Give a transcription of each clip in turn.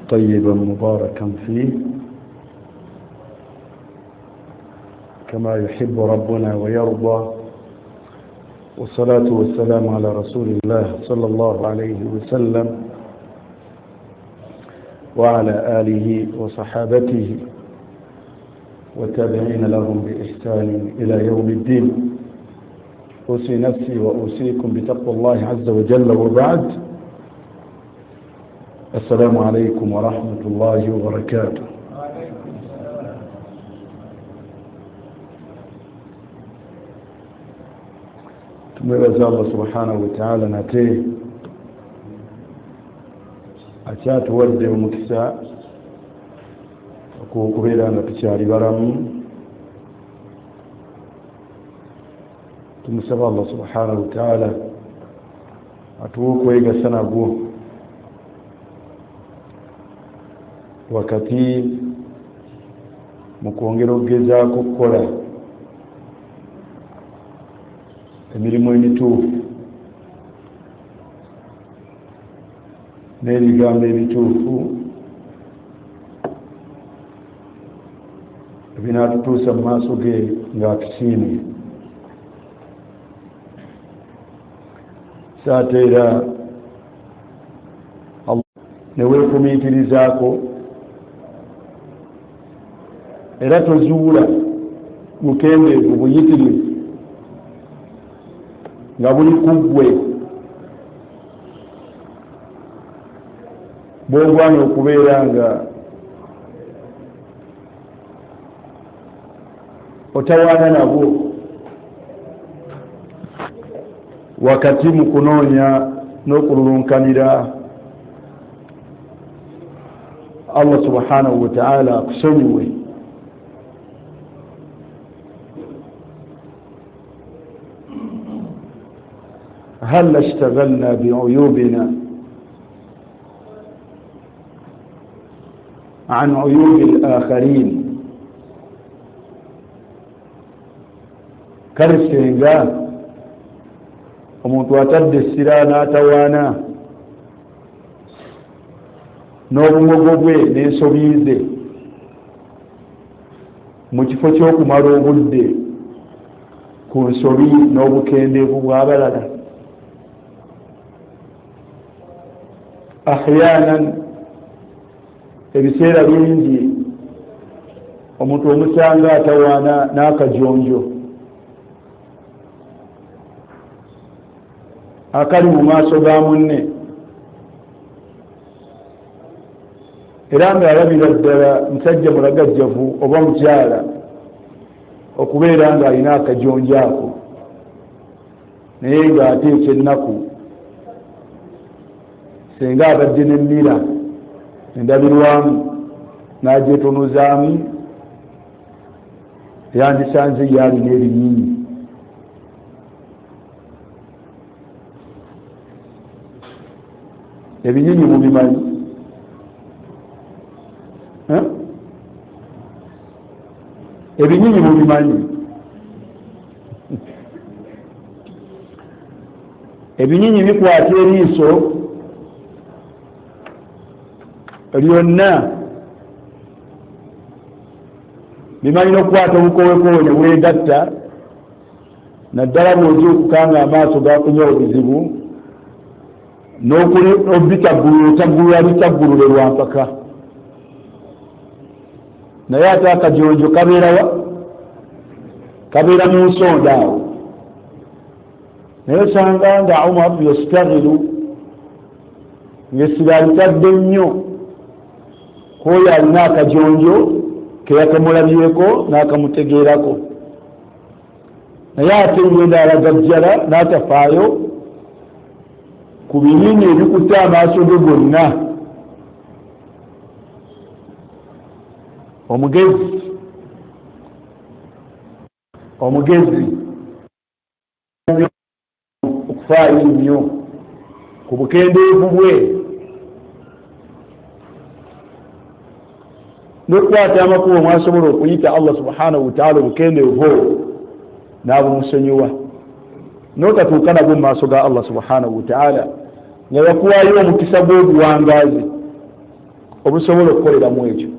طيبا مباركا فيه كما يحب ربنا ويرضى، والصلاة والسلام على رسول الله صلى الله عليه وسلم وعلى آله وصحابته والتابعين لهم بإحسان إلى يوم الدين. أوصي نفسي وأوصيكم بتقوى الله عز وجل، وبعد. السلام عليكم ورحمة الله وبركاته. tumwebaza Allah subhanahu wa ta'ala nate akyatuwadde omukisa okubeera nga tukyali balamu. tumusaba Allah subhanahu wa ta'ala atuwe okwegasa nagwo wakati mu kwongera okugezaako okukola emirimu emituufu n'ebigambo ebituufu ebinaatutuusa mu maaso ge ng'atusiimye. saate era neweefumiitirizaako era tozuula bukendeevu buyitirivu nga buli kuggwe bwogwana okubeera nga otawaana nabwo wakati mu kunoonya n'okululunkanira Allah subhanahu wa ta'ala akusonyiwe. هل اشتغلنا بعيوبنا عن عيوب الآخرين؟ كرسينغا omuntu atadde essira n'atawaana n'obumogo bwe n'ensobi ze mu kifo ky'okumala obudde ku nsobi n'obukendeevu bw'abalala. ahyanan ebiseera bingi omuntu omusanga atawaana n'akajonjo akali mu maaso ga munne, era ng'alabira ddala musajja mulagajjavu oba mukyala okubeera ng'alina akajonjo ako, naye ng'ate ekyennaku senga abadde n'emmira endabirwamu n'agyetonozaamu yandisanze yalina ebinyinyi. ebinyinyi mubimanyi? ebinyinyi mubimanyi? ebinyinyi bikwata eriiso lyonna, bimanyi n'okukwata obukowekowe ne bwegatta, naddala bw'ozi okukanga amaaso gafunye obuzibu n'obitaggulula bitaggulule lwampaka. naye ate akajonjo kabeerawa? kabeera mu nsonda awo. naye osanga nga Umar yastaghilu ng'essira litadde nnyo k'oyo alina akajonjo ke yakamulabyeko n'akamutegeerako, naye ate ngenda alagajjala n'atafaayo ku binyinyi ebikutte amaaso ge gonna. omugezi okufaayo nnyo ku bukendeevu bwe n'okukwata amakubo mwasobola okuyita Allah subhanahu wa ta'ala obukendeevu n'abumusonyiwa, n'otatuuka nabwo mu maaso ga Allah subhanahu wa ta'ala nga yakuwaayo omukisa gw'obuwangaazi obusobola okukoleramu ekyo.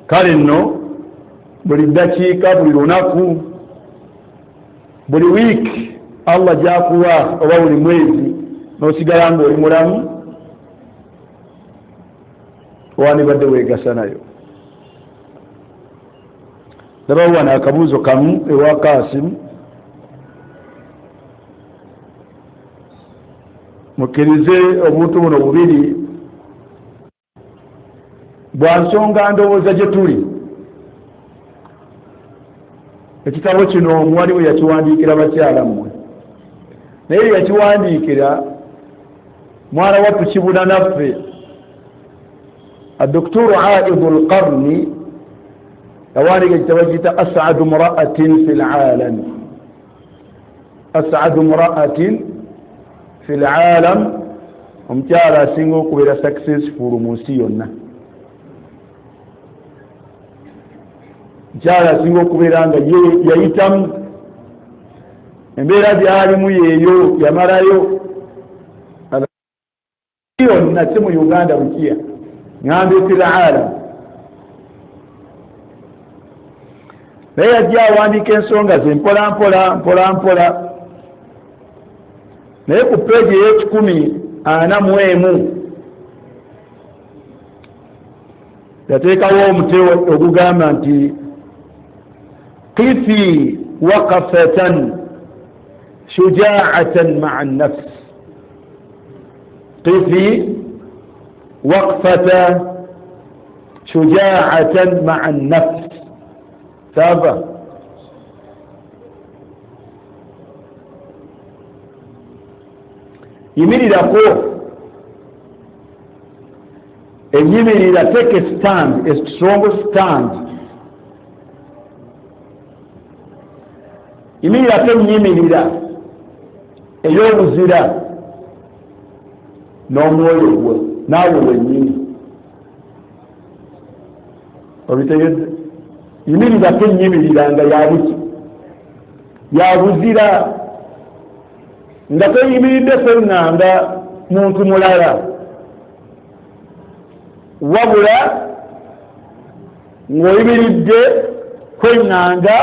Kale nno buli ddakiika, buli lunaku, buli wiiki Allah gyakuwa oba buli mwezi n'osigala ng'oli mulamu, wandibadde weegasa nayo. Ndabawo wano akabuuzo kamu ewa Kasimu. Mukkirize obuntu buno bubiri, bwa nsonga ndowooza gye tuli. Ekitabo kino omuwali we yakiwandiikira bakyala mmwe, naye yakiwandiikira mwana wattu Kibuna naffe الدكتور عائض القرني yawandiika ekitabo kiyita أسعد امرأة في العالم. أسعد امرأة في العالم, omukyala asinga okubeera successful mu nsi yonna. Omukyala asinga okubeera nga yayitamu embeera gyalimu yeeyo yamalayo yonna, si mu Uganda bukiya ngambe fi العالم. naye yajja awandiika ensonga ze mpola mpola, naye ku peegi ey'ekikumi-ana-mu-emu yateekawo omutwe ogugamba nti qifi waqafatan shujaa'atan ma'a an-nafs. qifi waqfata shujaa'atan ma'a an-nafs. Sava yimirirako, enyimirira, take a stand, a strong stand. Yimirirako enyimirira ey'obuzira n'omwoyo gwe naawe wennyini. Obitegedde? Yimirirako enyimirira nga yabuzira, nga toyimiridde kwenganga muntu mulala, wabula ng'oyimiridde kwenganga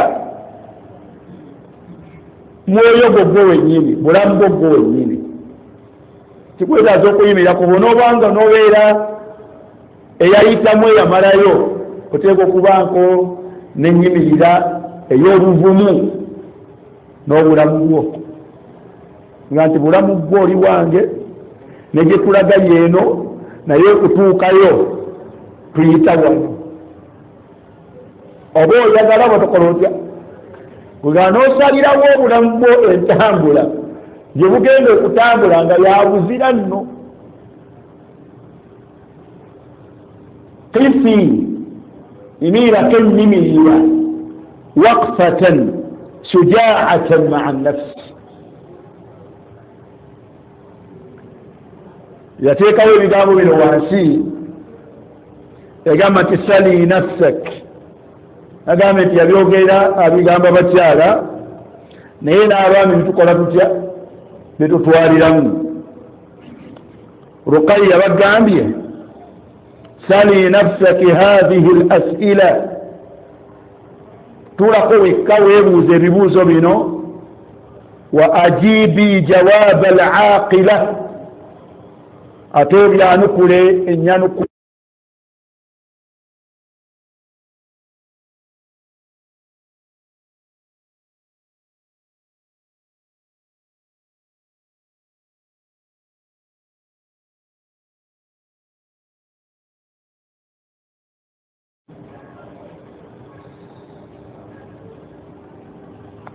mwoyo gwo wennyini, bulamu gwo wennyini. Kikwetaaza okuyimirira ku bonoobanga n'obeera eyayitamu eyamalayo, oteeka okubanko n'ennyimirira ey'oluvumu n'obulamu bwo, nga nti bulamu bwo oli wange, ne gye tulaga yeeno, naye okutuukayo tuyita wano. Oba oyagala batokola otya, nga n'osalirawo obulamu bwo entambula gye bugenda okutambula nga yabuzira nno. qifi, yimirirako enyimirira, waqfatan shujaa'atan ma'a an-nafs. yateekawo ebigambo bino wansi, yagamba nti sali nafsak. agamba nti yabyogera abigamba bakyala, naye n'abaami bitukola tutya, bitutwaliramu. Ruqayya bagambye sali nafsaki hadhihi al-as'ila, tulako wekka weebuuza ebibuuzo bino, wa ajibi jawaaba al-aaqila, ate obyanukule ennyanukule.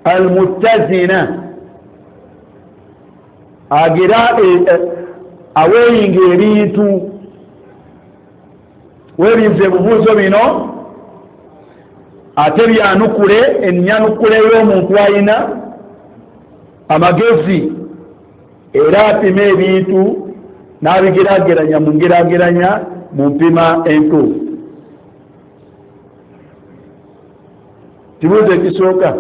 Al-muttazina, agira aweeyinga ebintu, weebiza ebibuuzo bino, ate byanukule ennyanukule y'omuntu alina amagezi, era apima ebintu n'abigerageranya mu ngerageranya mu mpima entuufu. Kibuuzo ekisooka,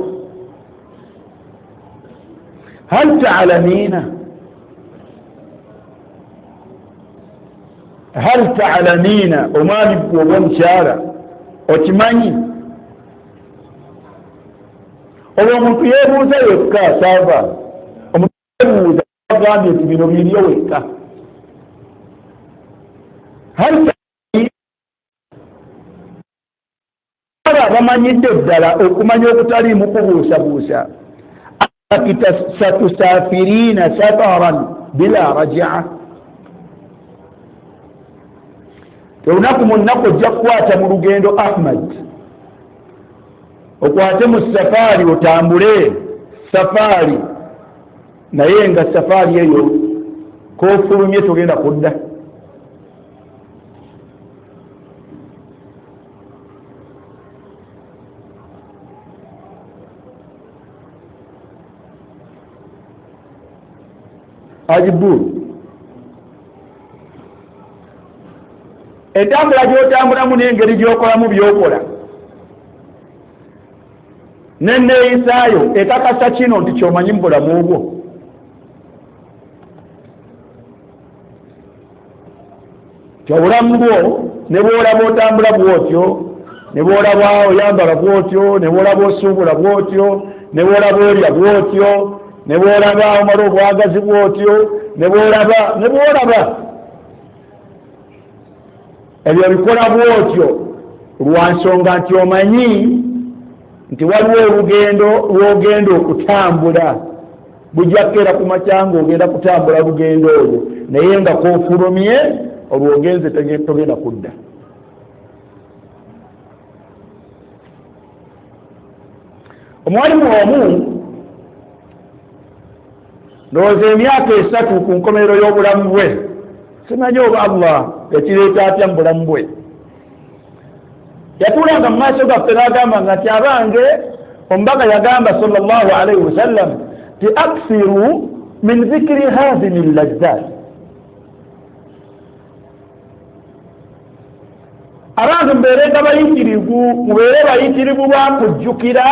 هل تعلمين omwami oba omukyala okimanyi olwo omuntu yeebuuza yekka saava omuntu yeebuuza agambye nti bino biriyo wekka bamanyidde ddala okumanya okutaliimu kubuusabuusa satusafirina safaran bila rajaa olunaku mu nnaku ojja kukwata mu lugendo Ahmad okwate mu safaari otambule safaari naye nga safaari eyo koofulumye togenda kudda ajibu entambula gy'otambulamu n'engeri gy'okolamu by'okola n'enneeyisaayo ekakasa kino nti ky'omanyi mu bulamu bwo ky'obulamu bwo ne bw'olaba otambula bw'otyo ne bw'olaba oyambala bw'otyo ne bw'olaba osuubula bw'otyo ne bw'olaba olya bw'otyo ne bw'olaba omala obwagazi bw'otyo ne bw'olaba ebyo bikola bw'otyo lwa nsonga nti omanyi nti waliwo olugendo lw'ogenda okutambula bujja kukeera ku makya ng'ogenda kutambula lugendo olwo naye nga koofulumye olwogenze togenda kudda omuwalimu omu ndowooza emyaka 3 ku nkomerero y'obulamu bwe simanyi oba Allah yakireeta atya mu bulamu bwe yatuulanga mu maaso gaffe n'agamba nga nti abange omubaka yagamba sallallahu alaihi wasallam ti aksiru min zikiri hazimi llazzat abantu mubeerenga bayitirivu mubeere bayitirivu bakujjukira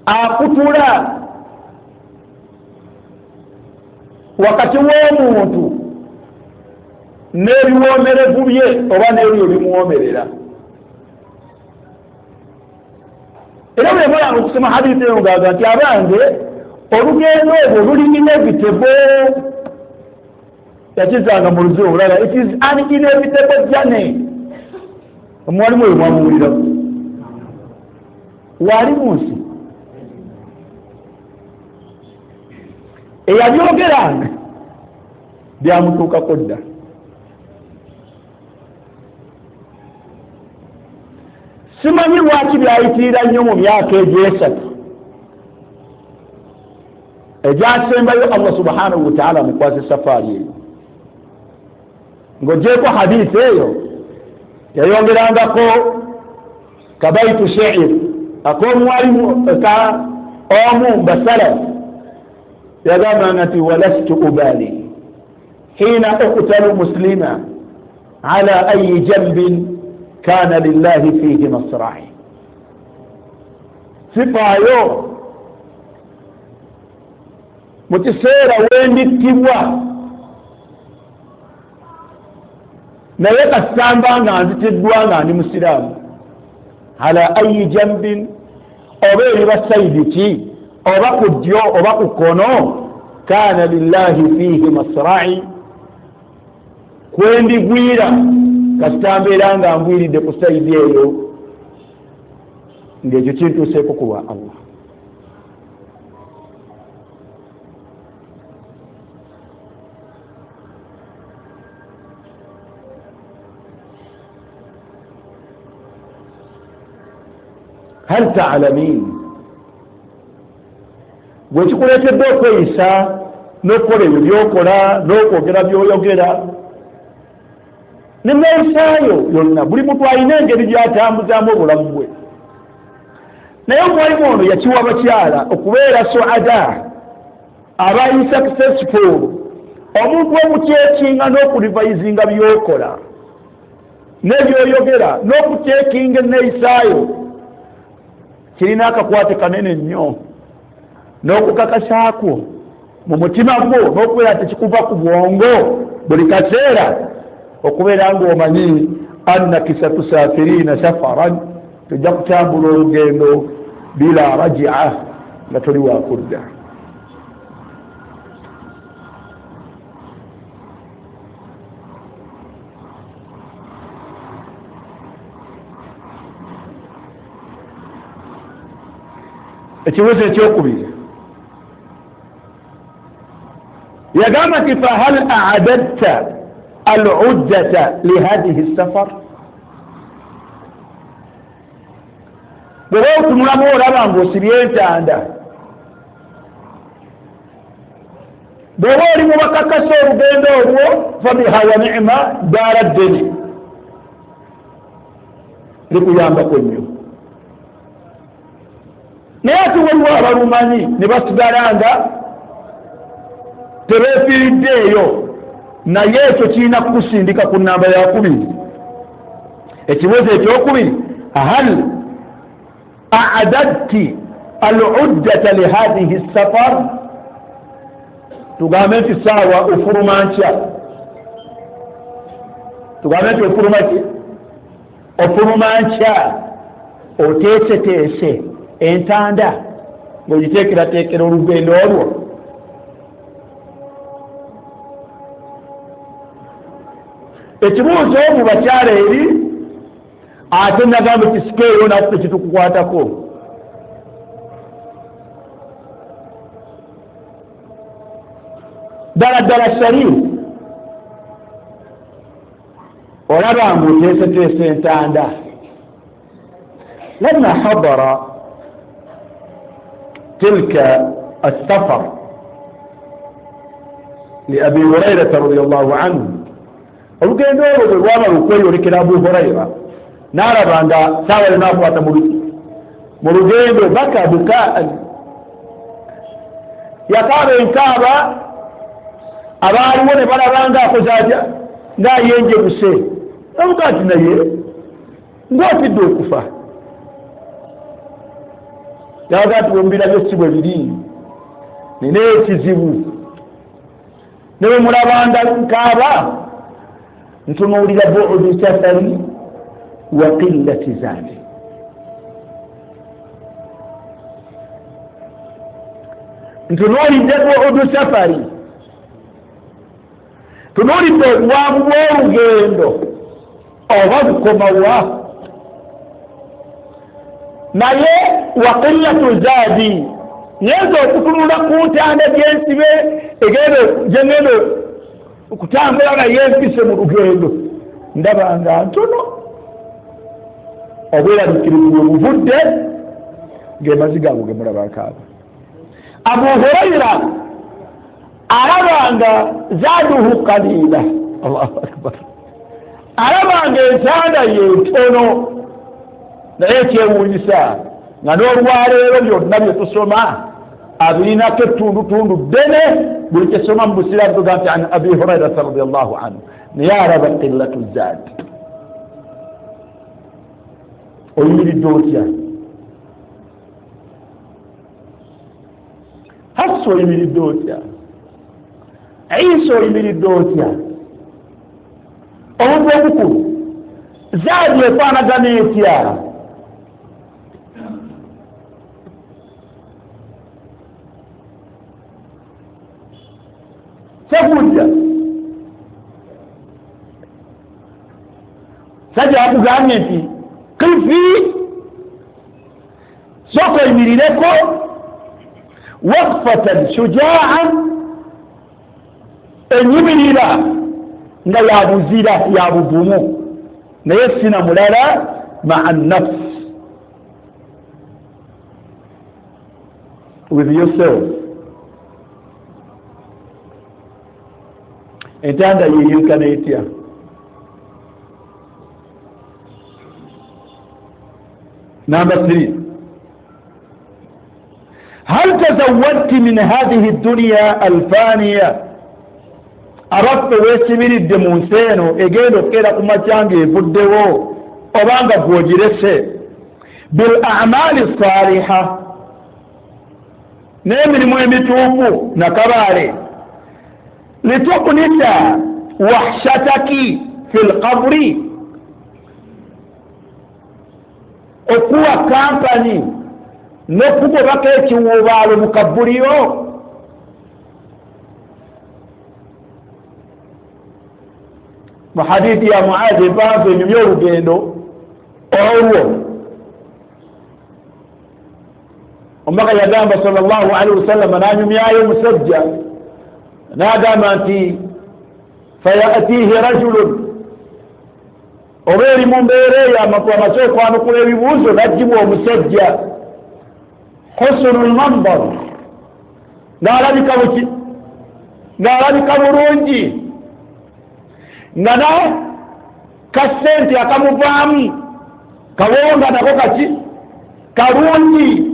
akutula wakati w'omuntu n'ebiwoomerevu bye oba n'ebyo bimuwoomerera era bwe mulanga okusoma hadiisi eyo ngaaga nti abange olugendo olwo luli inevitable yakizanga mu luzi olulala it is an inevitable journey omuwalimu oyo mwamuwuliraku waali mu nsi eyabyogeranga byamutuukako dda simanyi lwaki byayitirira nnyo mu myaka egy'esatu egyasembayo Allah subhanahu wa ta'ala mukwasa safaari eyo ng'ogyeko hadiisi eyo yayongerangako kabaitu she'ir ak'omwalimu omu basalafu yagambanga nti walastu ubali hina uqtalu muslima ala ayi jambin kana lillahi fihi masra'i sifaayo mu kiseera wendittibwa naye kasamba nga nzitiddwa nga ndi musiraamu ala ayi jambin oba eriba sayidi ki oba ku ddyo oba ku kkono kana lillahi fihi masra'i kwendigwira kasitambeera nga ngwiridde ku sayidi eyo ng'ekyo kintuuseeko ku lwa Allah hal ta'lamin gwe kikuleetedde okweyisa n'okukola ebyo byokola n'okwogera byoyogera n'enneeyisaayo yonna buli muntu alina engeri gy'atambuzaamu obulamu bwe naye omwalimu ono yakiwa abakyala okubeera suada abayi successful omuntu omuceekinga n'okulivayizinga byokola n'ebyoyogera n'okuceekinga enneeyisaayo kirina akakwate kanene nnyo n'okukakasako mu mutima gwo n'okubeera tekikuva ku bwongo buli kaseera okubeera ng'omanyi annaki satusafirina safaran tujja kutambula olugendo bila rajia nga toli wakudda. ekibuuzo ekyokubiri yagamba nti fahal aadadta al-uddata lihadihi safar, bweba otunulamu olaba ng'osibye entanda, bweba oli mu bakakasa olugendo olwo fabiha wa ni'ma daara ddene likuyambako nnyo. naye ati waliwo abalumanyi ne basigala nga tebeefiiriddeeyo, naye ekyo kirina kukusindika ku nnamba yakubiri. ekibuuzo ekyokubiri hal aadadti al-uddata lihadihi safar, tugambe nti saawa ofuluma nkya, tugambe nti ofuluma ki, ofuluma nkya oteeseteese entanda ng'ogiteekerateekera olugendo olwo. ekibuuzo mu bakyala eri ate nagamba kisikeeyo naffe kitukukwatako. ddala ddala sharifu olaba ng'oteeseteese entanda. لما حضر تلك السفر لأبي هريرة رضي الله عنه olugendo olwo bwe lwamala okweyolekera Abu Hurayra n'alaba nga saawa linaakwata mu lugendo baka bukaan, yakaaba enkaaba, abaaliwo ne balaba ng'akoze atya ng'ayenjebuse. avuga ati naye ng'otidde okufa. yabaga ati bwembirabyo si bwe biri, nina ekizibu, ne bwe mulabanga nkaaba ntunuulira bu'udu safari wa qillati zaadi. ntunuulidde bu'udu safari, tunuulidde obwavu bw'olugendo oba bukomawa, naye wa qillatu zaadi, nyenza okutunula ku ntanda gyensibe gyengendo okutambula naye empise mu lugendo, ndaba nga ntono. obwerabikirivu bwe buvudde ng'emaziga ago ge mulaba nkaaba. Abu Hurayra alaba nga zaaduhu qaliila, Allahu akbar, alaba nga entanda ye ntono. naye ekyewuunyisa nga n'olwaleero byonna bye tusoma abirinako ettundutundu ddene, buli kyesoma mu busira tuga nti an Abi Hurayrata radiyallahu anhu, naye alaba qillatu zaad. oyimiridde otya? Hafsa oyimiridde otya? Isa oyimiridde otya? obudde obukulu zaadi efaanagana etya? sekujja sajja akugambye nti kifi sooka oyimirireko waqfatan shujaan, enyimirira nga yabuzira yabuvumu, naye sina mulala maa nafs, with yourself. entanda yeyenkana etya? Number 3, هل تزودت من هذه الدنيا الفانية؟ abaffe weesibiridde mu nsi eno egenda okukeera ku makyanga evuddewo, obanga gwogirese bil a'maali saaliha, n'emirimu emituufu nakabaale litukunita wahshataki fi lqabri okuwa kampani n'okugobako ekiwuubaalo mu kabuliyo mu hadithi ya Muadhi empanvu enyumya olugendo olwo omubaka yagamba sallallahu alaihi wasallam nanyumyayo omusajja n'agamba nti fayatihi rajulun oba eri mu mbeera eyo amaze okwanukula ebibuuzo najjibwa omusajja husnu lmandar ng'alabika bulungi nga na kasente akamuvaamu kawonga nako kaki kalungi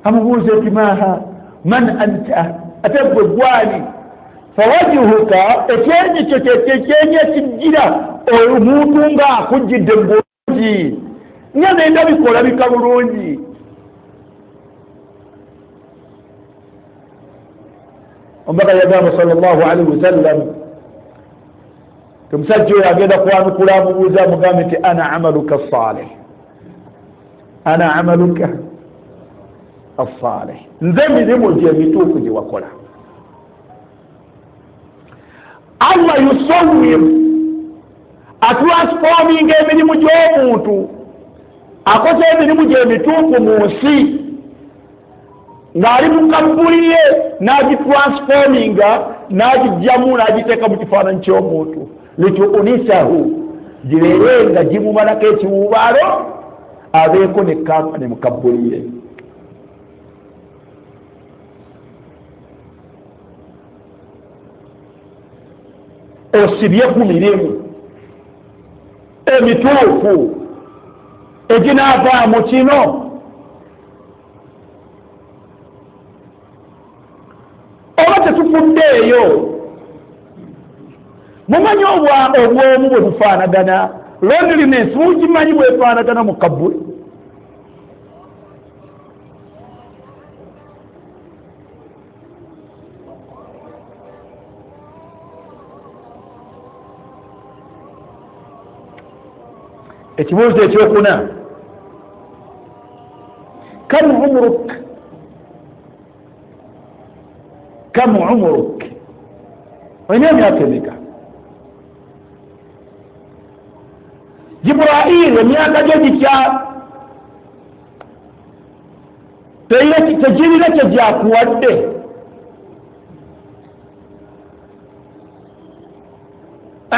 amubuuza eti maha man anta ate gwe gwani fawajhuka ekyenyi kyo kyekyenyi ekijjira omuntu nga akujjidde bulungi nga nenda bikola bika bulungi omubaka yagamba sallallahu alaihi wasallam omusajja oyo agenda kwanukula amubuuza amugambe nti ana amaluka salih ana amaluka asalih nze emirimu gye emituufu gye wakola Allah yusawwir atransforminga emirimu gy'omuntu akoze emirimu gye emituufu mu nsi ng'ali mu kabuli ye n'agitransforminga n'agijjamu n'agiteeka mu kifaananyi ky'omuntu lituunisahu gibeere nga gimumalako ekiwuubaalo abeeko ne kampani mu kabuli ye osibye ku mirimu emituufu eginaavaamu kino oba tetufuddeeyo mumanyi obwomu bwe bufaanagana loneliness mugimanyi bwefaanagana mu kabuli ekibuuzo ekyokuna kam umruk olina emyaka emeka Jibril emyaka gyo gitya tegirina kyegyakuwadde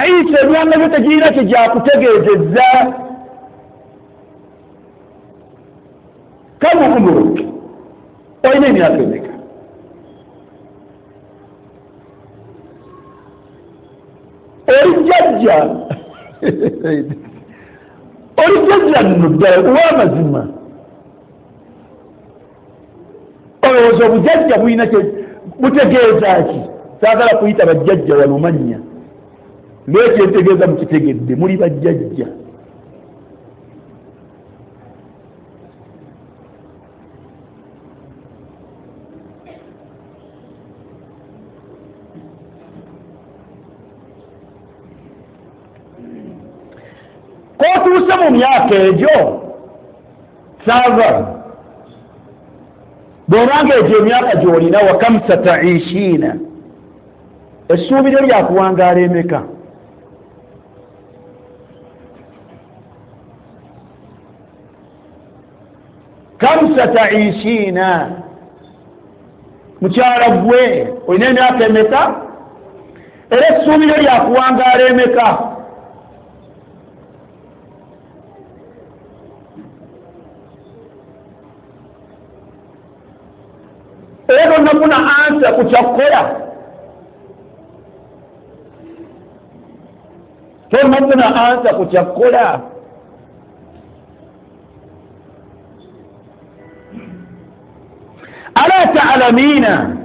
Isa emyaka gyo tegirina kyegyakutegeezezza kam umruk olina emyaka emeka olijjajja olijjajja nno ddala ow'amazima olowooza obujjajja bulina butegeeza ki saagala kuyita bajjajja wano mannya lwekyentegeeza mukitegedde muli bajjajja kotuuse mu myaka egyo saava bw'obanga egyo emyaka gy'olina wa kam sataishiina essuubi lyo lyakuwangaala emeka kam sataishiina mukyala gwe olina emyaka emeka era essuubi lyo lyakuwangaala emeka era tonafuna ansa ku kyakkola tonafuna ansa ku kyakkola ala ta'lamina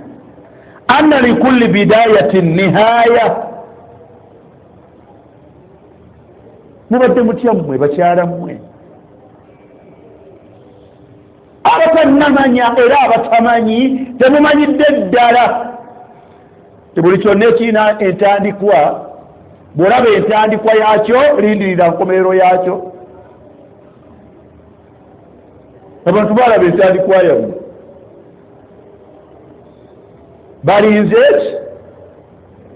anna likulli bidayatin nihaya mubadde mutya mmwe bakyala mmwe abatannamanya era abatamanyi temumanyidde ddala. Buli kyonna ekirina entandikwa, bw'olaba entandikwa yaakyo lindirira nkomerero yaakyo. Abantu balaba entandikwa yammwe balinze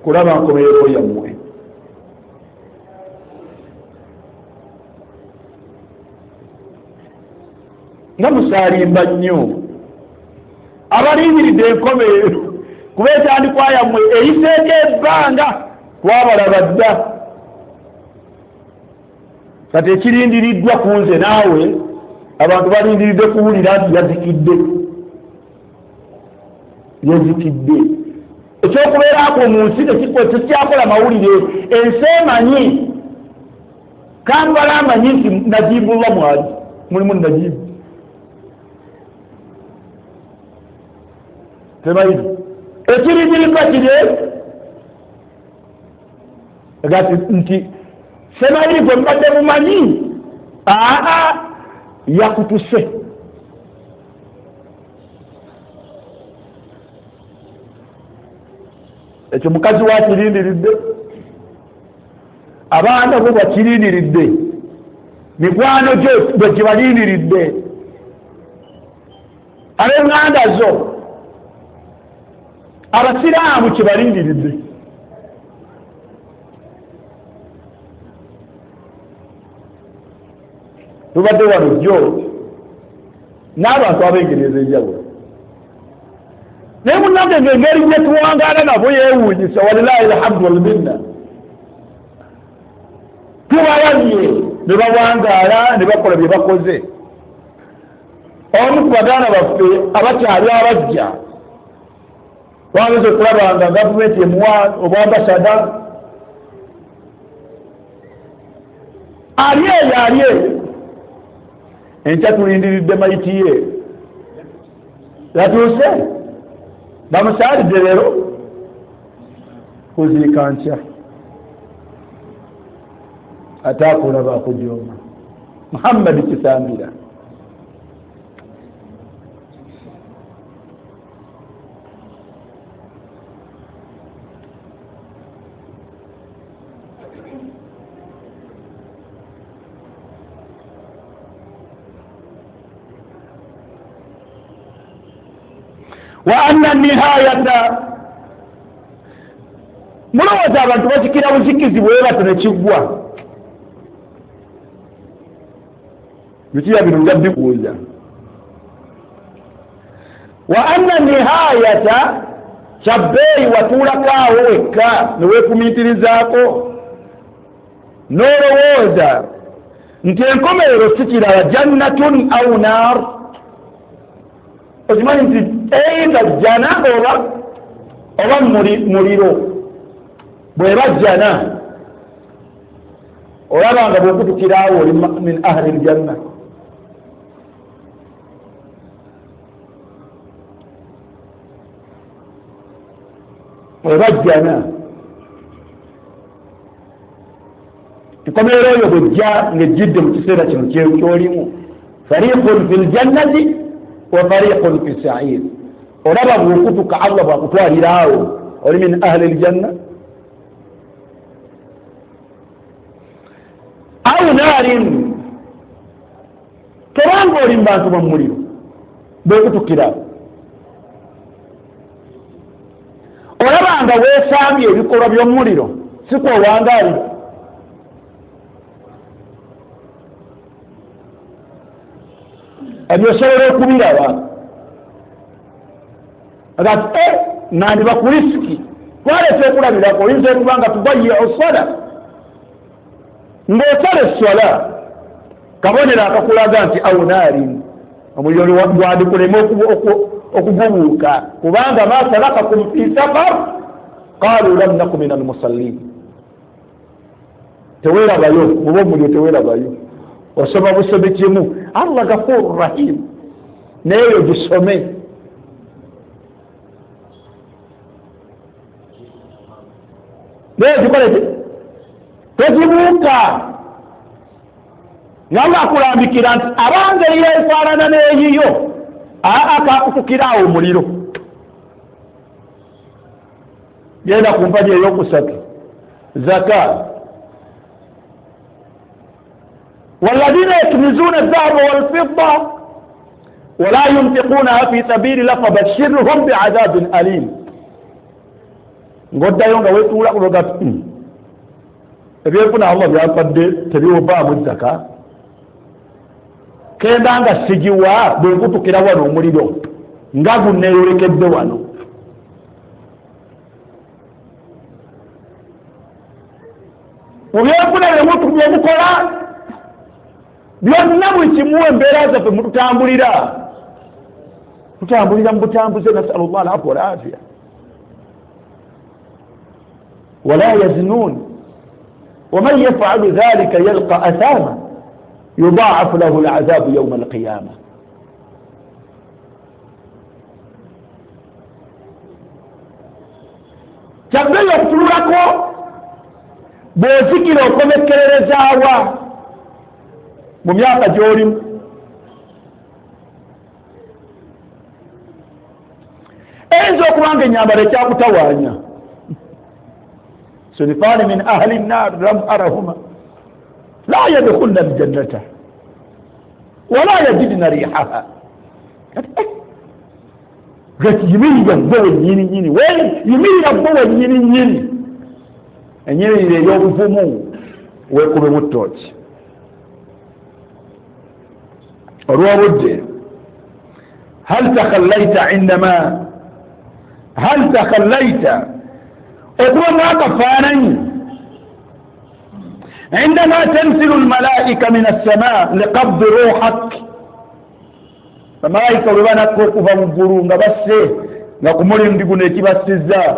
kulaba nkomerero yammwe. nga musaalimba nnyo abalindiridde enkomerero kuba entandikwa yammwe eyiseeko ebbanga twabalaba dda. kati ekirindiriddwa ku nze naawe abantu balindiridde kuwulira nti yazikidde. Ekyokubeerako mu nsi tekikyakola mawulire. Ensi emanyi Kampala amanyi nti Najibullah mwali mulimu Najibu. Tebayizi ekirindiriddwa kiri agati nti semayiri gwe mbadde mumanyi yakutuse. Ekyo mukazi wa kirindiridde, abaana bo bakirindiridde, mikwano gyo bwe kibalindiridde, ab'enganda zo abasiraamu kibalindiridde. Tubadde wano jjo n'abantu ab'engereza enjawulo, naye munnange ng'engeri gye tuwangaala nabo yeewuunyisa, walilahi alhamdu walminna. Tubayamye ne bawangaala ne bakola bye bakoze. Omu ku bagaana baffe abakyali abajja wamaze okulaba nga gavumenti emuwa obwambasada ali eyo enkya tulindiridde mayiti ye yatuuse bamusaalidde leero kuziika nkya ate akulaba akujooma. Muhammad Kisambira wa anna nihayata, mulowooza abantu bakikira buzikizi bwe batone kiggwa. Bikiya bino nja bikubuuza. Wa anna nihayata, kyabbeeyi watuulako awo wekka ne weekumiitirizaako n'olowooza nti enkomerero si kirala jannatun au naar. Okimanyi nti eyinza jjana oba muliro. Bw'eba jjana olaba nga bw'okutukira awo oli min ahli aljanna. Bw'eba jjana enkomerero eyo bw'ejja ng'ejjidde mu kiseera kino ky'olimu, fariqun fi ljannati wa fariqun fi sa'ir. Olaba bw'okutuka Allah bw'akutwalira awo oli min ahli aljanna au naarin, tobanga oli mu bantu ba muliro bw'okutukira. Olaba nga weesambye ebikolwa by'omuliro si kwowangaali. Ebyo osobola okubiraba agati nandiba ku risiki twalese okulabirako. Oyinza okuba nga tubayiya osala ng'osala eswala kabonero akakulaga nti awunaari omuliro gwandikuleme okugubuuka, kubanga ma salakakum fi safar qaalu lam naku min almusallin. Teweerabayo muba omuliro, teweerabayo. Osoma busobe kimu, Allah gafuru rahim, naye gisome. Naye gikolete tegibuuka nga Allah akulambikira nti abanga eyo efaanana n'eyiyo akakufukirawo omuliro genda ku mpagi eyokusatu zaka walladhina yaknizuna adh-dhahaba wal-fidda wala yunfiqunaha fi sabili llahi fabashshirhum bi'adhabin alim ngoddayo nga wetuula kuloga ebyefuna Allah byampadde tebiwovaamu zaka kenda nga sigiwa bwe nkutukira wano omuliro nga gunneeyolekedde wano mubyefuna byemukola byonna buli kimu embeera zaffe mututambulira mu butambuze nasalullah alafwa walafiya wala yazinun waman yafalu dhalika yalqa athama yudaafu lahu al'adhabu yawma alqiyama kyabbeyo okutululako bw'ozikira okomekererezaawa mu myaka gy'olimu eyinza okuba nga ennyambala ekyakutawaanya sinfani min ahli nnar lam arahuma la yadkhulna aljannata wala yajidna rihaha gati yimirira gwe wennyini nyini yimirira gwe wennyini nyini ennyiriri ey'obuvumu weekubemu ttooki olw'obudde hal takhallaita okuba ngaakafaananyi عندما تنزل الملائكة من السماء لقبض روحك الملائكة ببانا كوكوفا مبورو ngabasse nga kumulimbi guno ekibasizza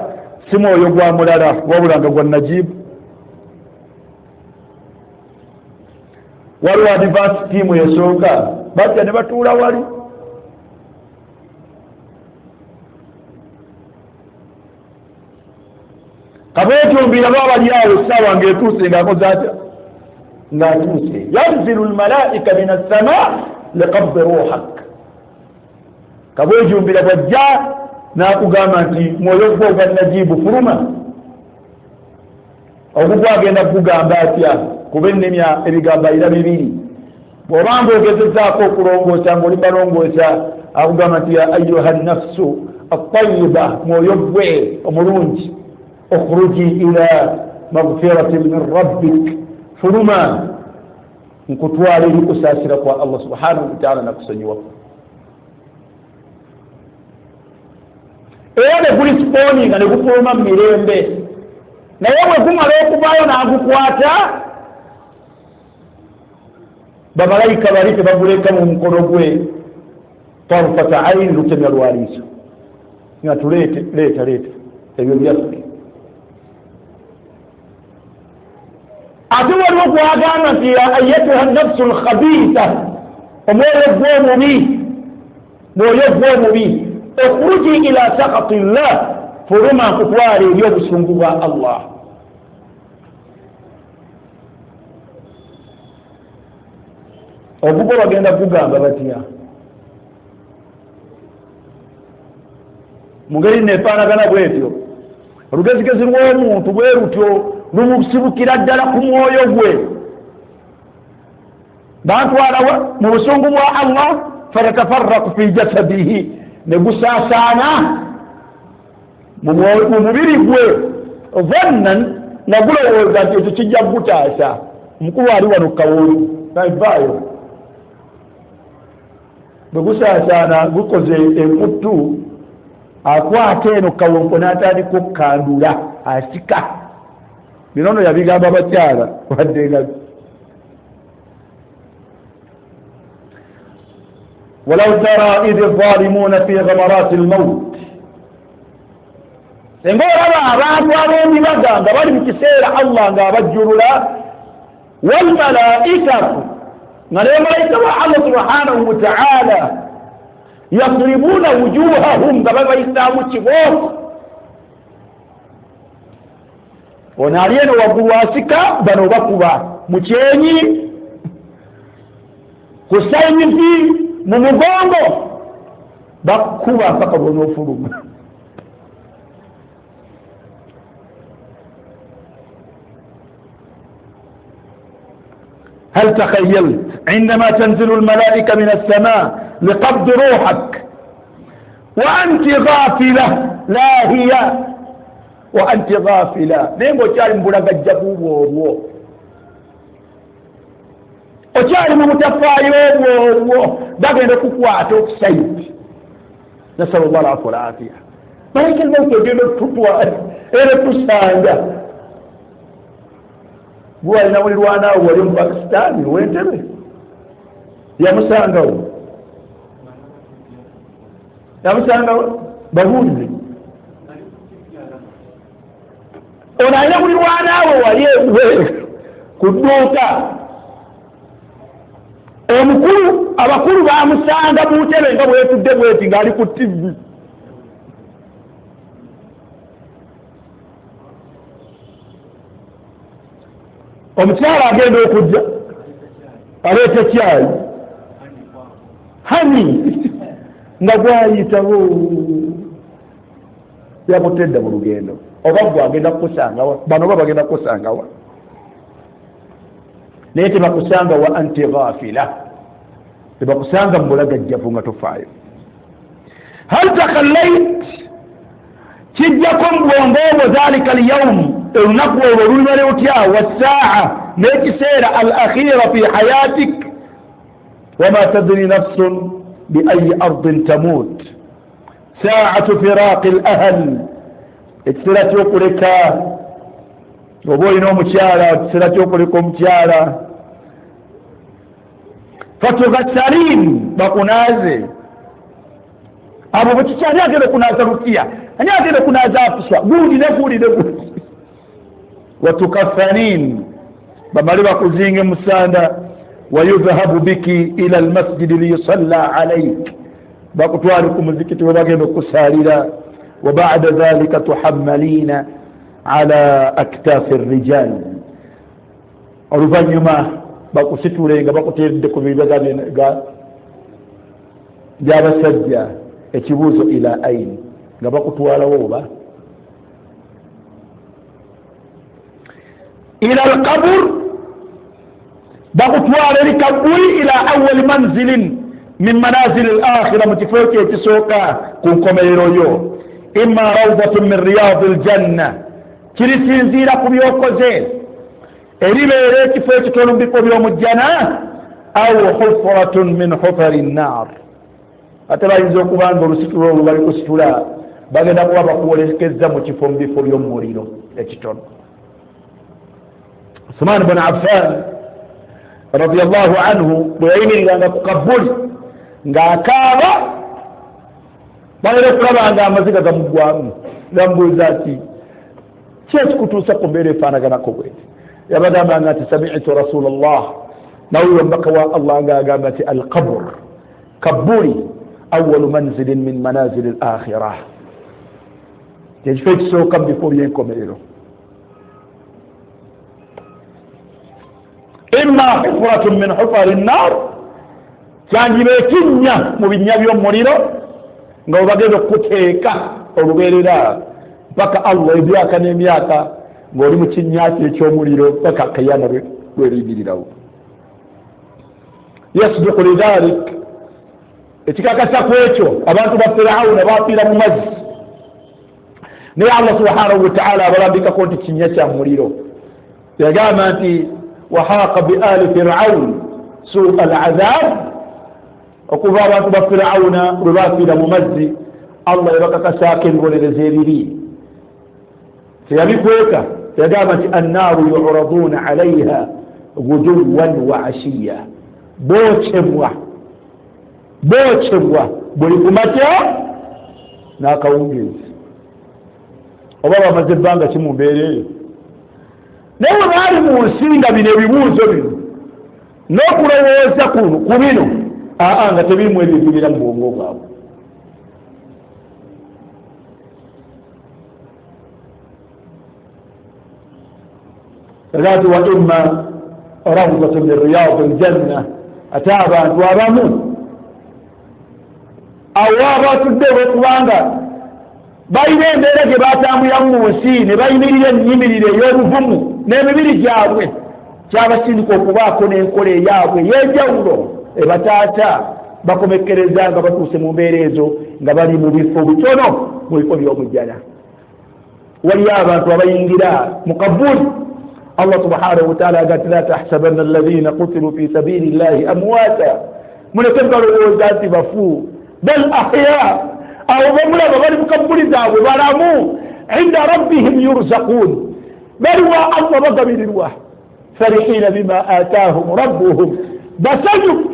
si mwoyo gwa mulala wabula nga gwa Najib waliwo advance team esooka bajja ne batuula wali kabeetumbira babali awo essaawa ng'etuuse ng'akoze atya ng'atuuse yanzilu almalaika min assama liqabdi ruhak kabwejumbira bwajja n'akugamba nti mwoyo gwo gwa Najibu fuluma ogugwo agenda kugamba atya kuba ennemya ebigambo ayira bibiri bw'obanga ogezezaako okulongoosa ng'oli balongoosa akugamba nti ya ayyuha nnafsu attayiba mwoyo gwe omulungi ukhruji ila maghfiratin min rabbik fuluma nkutwala eri kusaasira kwa Allah subhanahu wa ta'ala nakusonyiwa era ne guli siponinga ne gufuluma mu mirembe naye bwe gumala okuvaayo n'agukwata bamalayika bali tebaguleka mu mukono gwe tarfata aini lutemya lwaliiso nga tuleete leeta ebyo byaffe ate waliwo gwagamba nti ayatuha nafsu lkhabitha mwoyo gw'omubi okhruji ila sakati llah fuluma nkutwala eri obusungu bwa Allah obugo bagenda kugamba batya mu ngeri nefaanagana bwetyo olugezigezi lw'omuntu bwe lutyo lumusibukira ddala ku mwoyo gwe bantwala mu busungu bwa Allah fatatafarraku fi jasadihi ne gusaasaana mu mubiri gwe vannan nga gulowooza nti ekyo kijja kugutaasa omukulu ali wano kawolu naivaayo bwe gusaasaana gukoze enkuttu akwata eno kawonko n'atandika okukandula asika binono yabigamba bakyala waddenga ولو ترى إذ الظالمون في غمرات الموت engora abantu ab'omu baganga bali mu kiseera Allah ng'abajjulula walmalaikatu nga ne malayika wa Allah subhanahu wa ta'ala yadribuna wujuhahum nga babayisaamu kibooko ono ali eno waggulu asika bano bakuba mu kyenyi ku sayinifi mu mugongo bakuba mpaka bw'onoofuluma. هل تخيلت عندما تنزل الملائكة من السماء لقبض روحك وأنت غافلة لاهية وأنت غافلة نيمو تشاري مبلغ الجبوب وتشاري متفايو bagenda okukwata okusaidi. نسأل الله العفو والعافية. ملائكة الموت ogenda okututwala era tusanga bwalina mulirwanaawo wali mu Pakistan w'Entebbe yamusangawo babuulize ono alina mulirwanaawo wali ku dduuka omukulu abakulu bamusanga mu ntebe nga bwetudde bweti ng'ali ku TV. omukyala agenda okujja aleeta cyayi hani nga gwayitawo yamutedda mu lugendo oba gwe agenda kukusangawa bano oba bagenda kukusangawa naye tebakusanga wa anti ghafila tebakusanga mu bulagajjavu nga tofaayo. hal takhallait kijjako mu bwongo bwo dhalika alyawm olunaku olwo olulibale lutya wassaa n'ekiseera al akhira fi hayatik wama tadri nafsun biayi ardin tamut saatu firaqi al ahl ekiseera ky'okuleka oba olina omukyala ekiseera ky'okuleka omukyala fatughassalin bakunaaze abo bwekikyali agenda okunaaza lukiya ani agenda okunaaza afuswa gundi ne gundi ne gundi watukaffanin bamale bakuzinge musanda wayudhahabu biki ila almasjidi liyusalla alaik bakutwale ku muzikiti we bagenda okusalira wa ba'da dhalika tuhammalina ala aktafi arrijal oluvanyuma bakusitulenga bakuteredde ku bibaga by'abasajja ekibuuzo ila aini nga bakutwalawo oba ila alqabr bakutwala eri kaburi ila awwal manzilin min manazil al-akhirah mu kifo ekisooka ku nkomerero yo imma rawdatun min riyad al-janna kirisinziira ku byokoze eribeera ekifo ekitono mu bifo by'omujjana aw hufratun min hufari an-nar ate bayinza okuba nga olusitula olwo bali kusitula bagenda kuba bakuwolekezza mu kifo mu bifo by'omuliro ekitono. Uthman ibn Affan radiyallahu anhu bwe yayimiriranga ku kabuli ng'akaaba bagenda okulaba nga amaziga gamuggwamu gamubuuza ati ki ekikutuusa ku mbeera efaanaganako bweti yabagambanga ati sami'tu rasulallah nawulira omubaka wa Allah ng'agamba ati alqabr kabuli awwalu manzilin min manazil al-akhirah ekifo ekisooka mu bifo by'enkomerero imma hufratun min hufari an-nar kyanjiba ekinnya mu binnya by'omuliro nga webagenda okuteeka olubeerera mpaka Allah emyaka n'emyaka ng'oli mu kinnyaki eky'omuliro paka kayana lwerindirirawo. yasduqu lidhalik ekikakasa ku ekyo abantu ba Firawuna bafiira mu mazzi naye Allah subhanahu wa ta'ala abalambikako nti kinnya kya muliro yagamba nti wahaqa bi ali firaun suu al-adhab okuva abantu ba Firawuna bwe bafiira mu mazzi Allah yabakakasaako ebibonerezo ebibi teyabikweka yagamba nti annaaru yu'raduuna alayha guduwan wa ashiya bokyebwa buli kumakya n'akawungeezi oba bamaze ebbanga ki mu mbeera eyo naye bwe baali mu nsi nga bino ebibuuzo bino n'okulowooza ku bino nga tebirimu ebivubira mu bwongo bwabwe. Kagati wa imma rawdatun min riyad al-janna ate abantu abamu awabatuddewo kubanga balina embeera gye batambulira mu nsi ne bayimirira enyimirire ey'obuvumu n'emibiri gyabwe kyabasindika okubaako n'enkola eyaabwe ey'enjawulo ebataata bakomekkereza nga batuuse mu mbeera ezo nga bali mu bifo bitono mu bifo by'omujjana. waliyo abantu abayingira mu kabuli. Allah subhanahu wa ta'ala agati la tahsabanna alladhina qutilu fi sabili llahi amwata, muleke balowooza nti bafu, bal ahya, abo bamulaba bali mu kabuli zaabwe balamu, inda rabbihim yurzaqun, baliwa Allah bagabirirwa, farihina bima atahum rabbuhum, basaju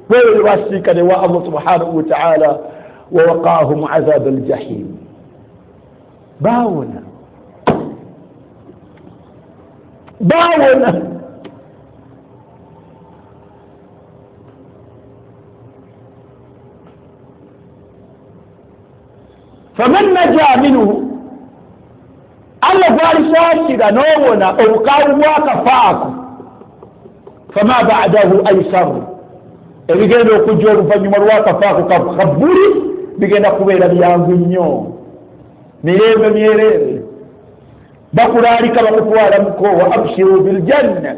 wewe wasiikane wa Allah subhanahu wa ta'ala wa waqahum azab aljahim. bawona faman naja minhu, Allah gwalisakira n'obona obukaawu bwakafaako, fama ba'dahu aysaru, ebigenda okujja oluvannyuma lwakafaako kabuli bigenda kubeera byangu nnyo, mirembe myereere, bakulaalika bakutwala muko. wa abshiru biljanna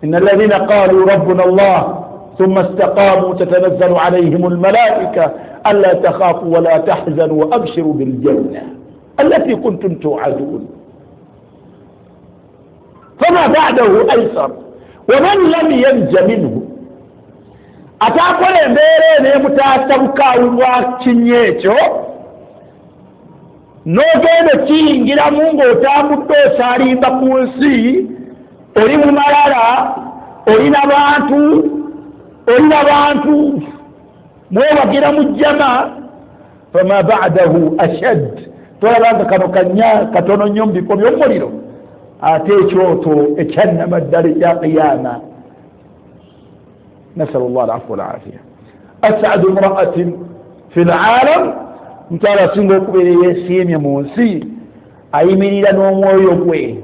inna alladhina qalu rabbuna Allah thumma istaqamu tatanazzalu alayhim almalaika alla takhafu wa la tahzanu wa abshiru biljanna allati kuntum tu'adun. fama ba'dahu aysar wa man lam yanja minhu, atakola embeera n'emutaasa bukaawu bwa kinyekyo n'ogenda kiyingiramu ng'otambudde osaalimba ku nsi, oli mu malala, olina bantu mwewagira mu jjama. fama ba'dahu ashad, tolabanga kano katono nnyo mu bifo by'omuliro, ate ekyoto ekyannama ddala ekya qiyama. nasalu llah alafwa walafiya. as'adu imra'atin fi l'alam, mutala asinga okubeera yeesiimye mu nsi, ayimirira n'omwoyo gwe,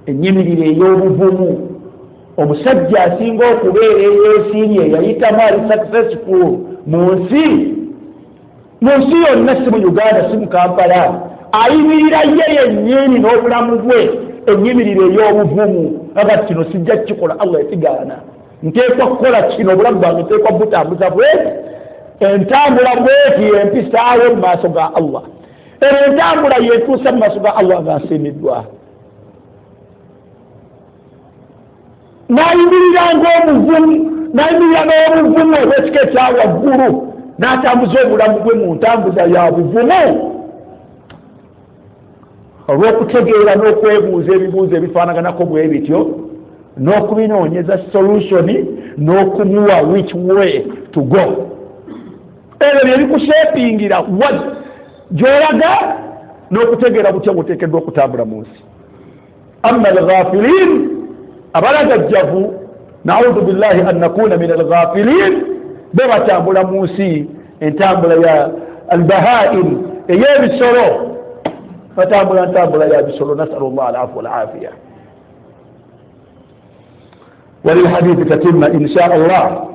enyimirire ey'obuvumu. omusajja asinga okubeera eyeesiimye yayitamu ali successful mu nsi yonna, si mu Uganda, si mu Kampala, ayimirira ye yennyini n'obulamu bwe, enyimirire ey'obuvumu. aga kino sijja kukikola, Allah yakigaana, nteekwa kukola kino, obulamu bwange nteekwa butambuza bweti, entambula bweti empisaayo mu maaso ga Allah, entambula yetuusa mu maaso ga Allah nga nsiimiddwa. nayimirira ng'obuvumu, nayimirira n'obuvumu obw'ekika ekyawaggulu, n'atambuza obulamu bwe mu ntambuza ya buvumu, olw'okutegeera n'okwebuuza ebibuuzo ebifaanaganako bwe bityo, n'okubinoonyeza solutioni, n'okumuwa which way to go. ebyo bye bikushepingira gy'olaga n'okutegeera butya buteekeddwa okutambula mu nsi. amma alghafilin, abalagajjavu, naudhu billahi an nakuna min alghafilin, be batambula mu nsi entambula ya albahaim, ey'ebisolo, batambula ntambula ya bisolo. nasalu llah alafwa walafiya. walilhadithi tatimma insha allah.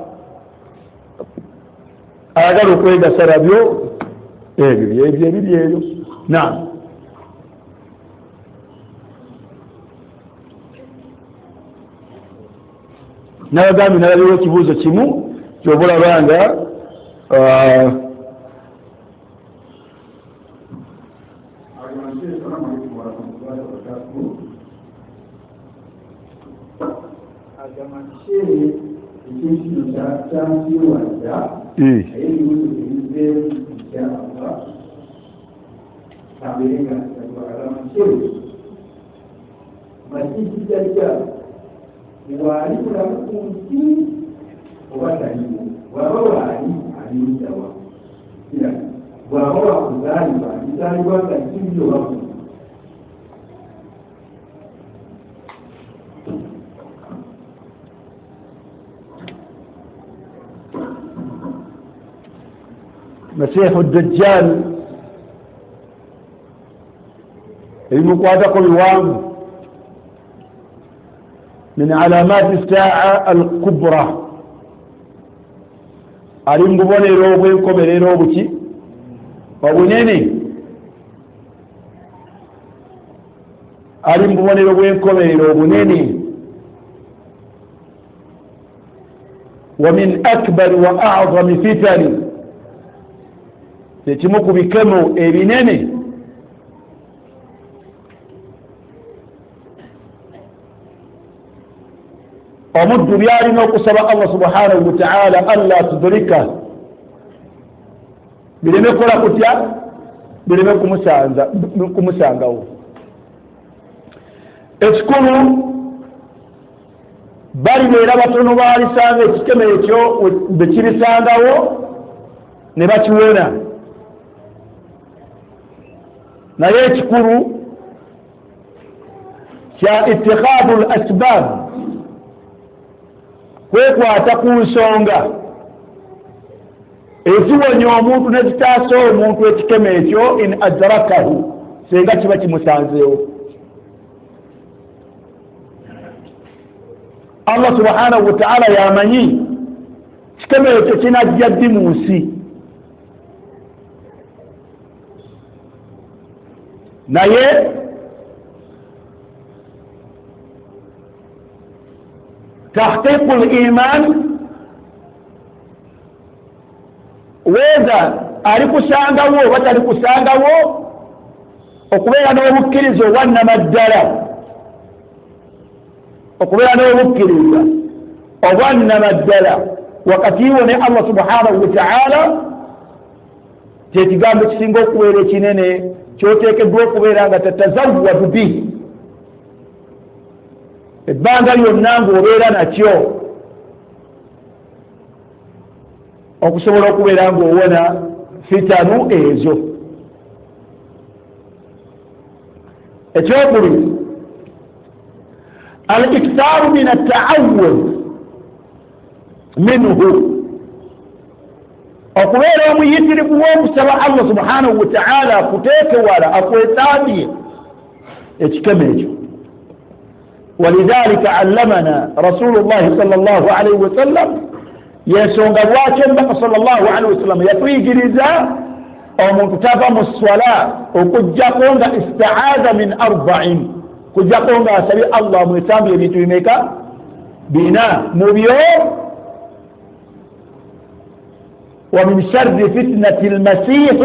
ayagala okwegasa labyo ebyo ebiri eyo. naam, n'abagambi nalabiwo ekibuuzo kimu kyoba olabanga wali kulamu ku nsi oba taliwo, bw'aba waali alimudawa, bw'aba wakuzaalibwa alizaalibwa nga kindi oba ku masiihu dajjal ebimukwatako biwanvu. من علامات الساعة الكبرى ali mu bubonero obw'enkomerero obuki obunene ali mu bubonero bw'enkomerero obunene wa min akbari wa a'zami fitani ekimu ku bikemo ebinene omuddu byalina okusaba Allah subhanahu wa ta'ala alla tudrika bireme kola kutya bireme kumusangawo ekikulu bali beera batono baalisanga ekikeme ekyo bekirisangawo ne bakiwona naye ekikulu kya ittikhadu al asbab kwekwata ku nsonga eziwonya omuntu nezitaasa omuntu ekikeme ekyo in adrakahu senga kiba kimusanzeewo. Allah subhanahu wa ta'ala yamanyi kikeme ekyo kinajja ddi mu nsi naye tahqiqu al-iman weza ali kusangawo oba tali kusangawo okubeera n'obukkiriza obwannamaddala okubeera n'obukkiriza obwannamaddala wakati wo ne Allah subhanahu wa ta'ala kyekigambo kisinga okubeera ekinene kyoteekeddwa okubeera nga tatazawwadu bihi ebbanga lyonna ng'obeera nakyo okusobola okubeera ng'owona fitanu ezo. ekyokubiri al-iktaaru min at-ta'awwud minhu okubeera omuyitirivu w'okusaba Allah subhanahu wa ta'ala akuteeke wala akwetaabye ekikeme ekyo. ولذلك علمنا رسول الله صلى الله عليه وسلم يسونغ الواجب صلى الله عليه وسلم يفيجرزا omuntu tava mu swala okujjako nga ista'aza min arba'in kujjako nga asabi Allah mwetambye ebintu bimeka bina mu byo wa min sharri fitnati al-masih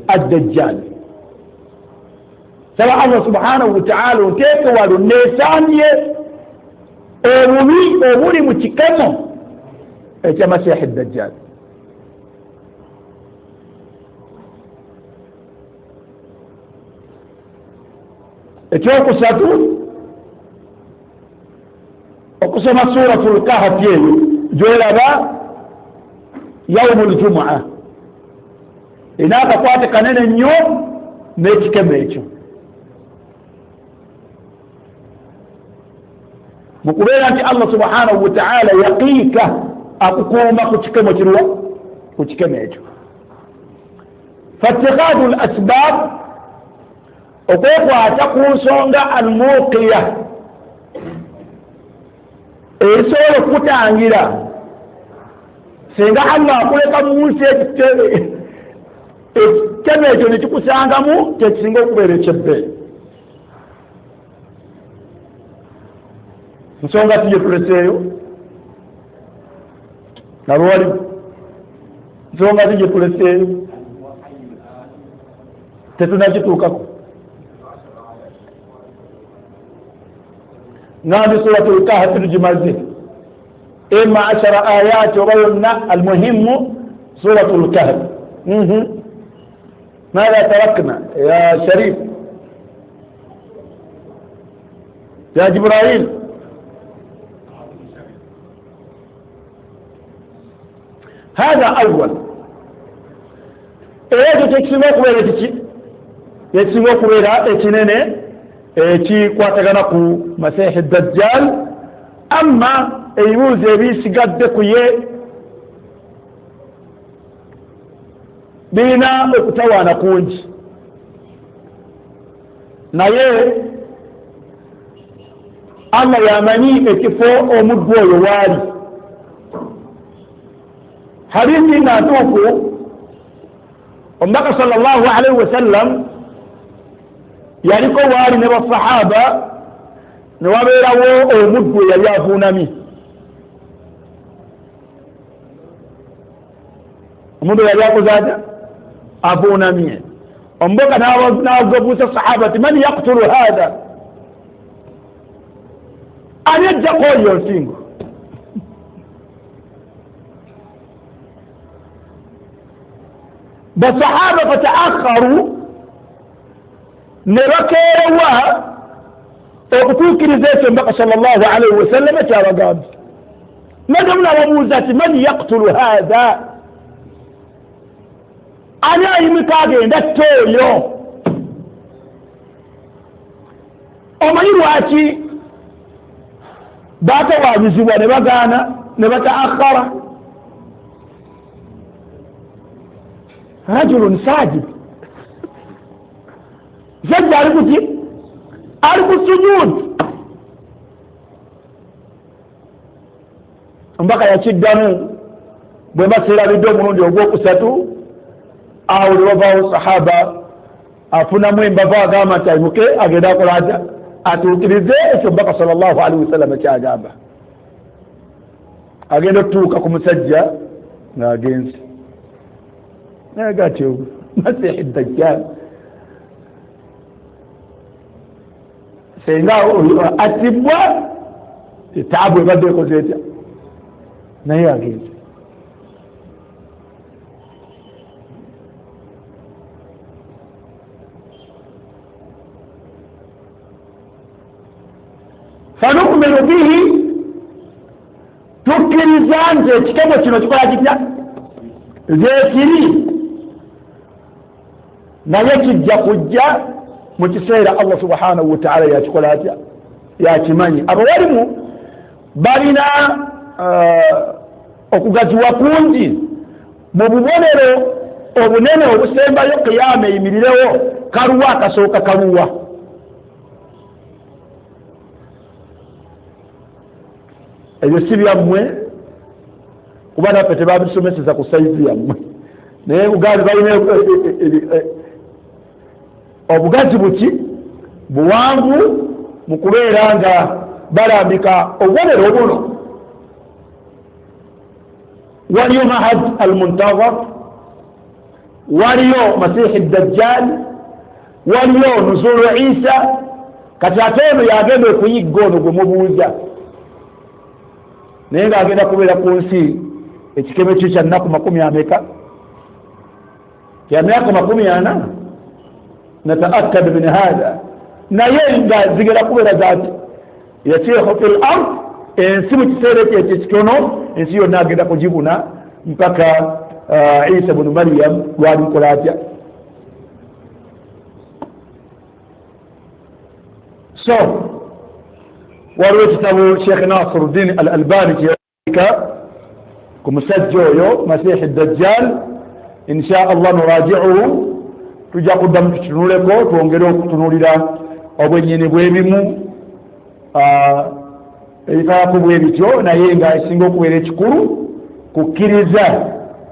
ad-dajjal saba Allah subhanahu wa ta'ala oteeke walo neesambye obubi obuli mu kikemo ekya masihi ad-dajjal. ekyokusatu okusoma suratul kahfi eyo gyolaba yawmul jumu'a ina akakwate kanene nnyo n'ekikemo ekyo mukubeera nti Allah subhanahu wa ta'ala yaqiika akukuuma ku kikemo kirwa ku kikemo ekyo. fattikhadu al asbab okwekwata ku nsonga almuqiya esobola okutangira singa Allah akuleka mu nsi ekikeme ekyo nekikusangamu kyekisinga okubeera ekyebbeeyi. nsonga tugyetuleseeyo nalwali nsonga tugyetuleseeyo tetunagituukako. ngambi suratul kahfi tugimaze imma 10 ayati oba yonna almuhimu suratul kahfi. ماذا تركنا يا شريف يا جبرائيل؟ هذا أول يكسبوك ويرا اتنين kwatagana ku masihi ad-dajjal. amma ebibuuzo ebisigadde ku ye birina okutawaana kungi naye Allah yamanyi ekifo omuddu oyo waali hadithi natuku omubaka sallallahu alaihi wasallam yaliko waali ne basahaba ne wabeerawo omuddu yali avuunami. Omuntu yali akoze atya? Avuunamye. Omubaka n'abuuza sahabati, man yaqtulu hadha, ani ajjako oyo nsingo? Basahaba fataakharu, ne bakeerewa okutuukiriza ekyo omubaka sallallahu alaihi wasallam kyabagambye. Nagamu n'ababuuza ati man yaqtulu hadha, ani ayimika agenda atta oyo? Omanyi lwaki baatawaabizibwa ne bagaana ne bataakhara? Rajulun sajid, sajja ali kuki? Ali ku sujud. Omubaka yakiddamu bwe baseerabidde omulundi ogwokusatu. Awo ne wavaawo sahaba afunamu embavu agamba nti ayimuke agenda akola atya? Atuukirize ekyo omubaka sallallahu alaihi wasallam kyagamba. Agenda okutuuka ku musajja ng'agenze naye gatyo Masiihi Dajjal senga attibwa etaabu ebadde ekoze etya, naye agenze. Fanukminu bihi, tukkiriza nti ekitego kino kikola kitya? Zeekiri, naye kijja kujja mu kiseera Allah subhanahu wa ta'ala yakikola atya? Yakimanyi. Abawalimu balina okugaziwa kungi mu bubonero obunene obusembayo qiyama eyimirirewo. Kaluwa akasooka kaluwa. Ebyo si byammwe kuba naffe tebabisomeseza ku saizi yammwe, naye Uganda balina obugazi buki buwanvu mu kubeera nga balambika obubonero buno. Waliyo Mahad al-Muntazar, waliyo Masiihi Dajjal, waliyo Nuzulu Isa. Kati ate ono yagenda okuyigga ono gwe mubuuza, naye ng'agenda kubeera ku nsi ekikebe kyo kya nnaku 40 ya myaka 40. Nataakkad min hadha, naye nga zigenda kubeera zaati yasiihu fil ard, ensi mu kiseera ekyo ekitono ensi yonna agenda kugibuna mpaka Isa bnu Maryam lwalikola atya. So waliwo ekitabo Sheikh Nasiruddin al-Albani kyeyandika ku musajja oyo Masiihi Dajjal. Insha Allah nuraji'uhu, tujja kuddamu tutunuleko twongere okutunulira obwennyini bw'ebimu ebifaaku bwe bityo, naye nga esinga okubeera ekikulu kukkiriza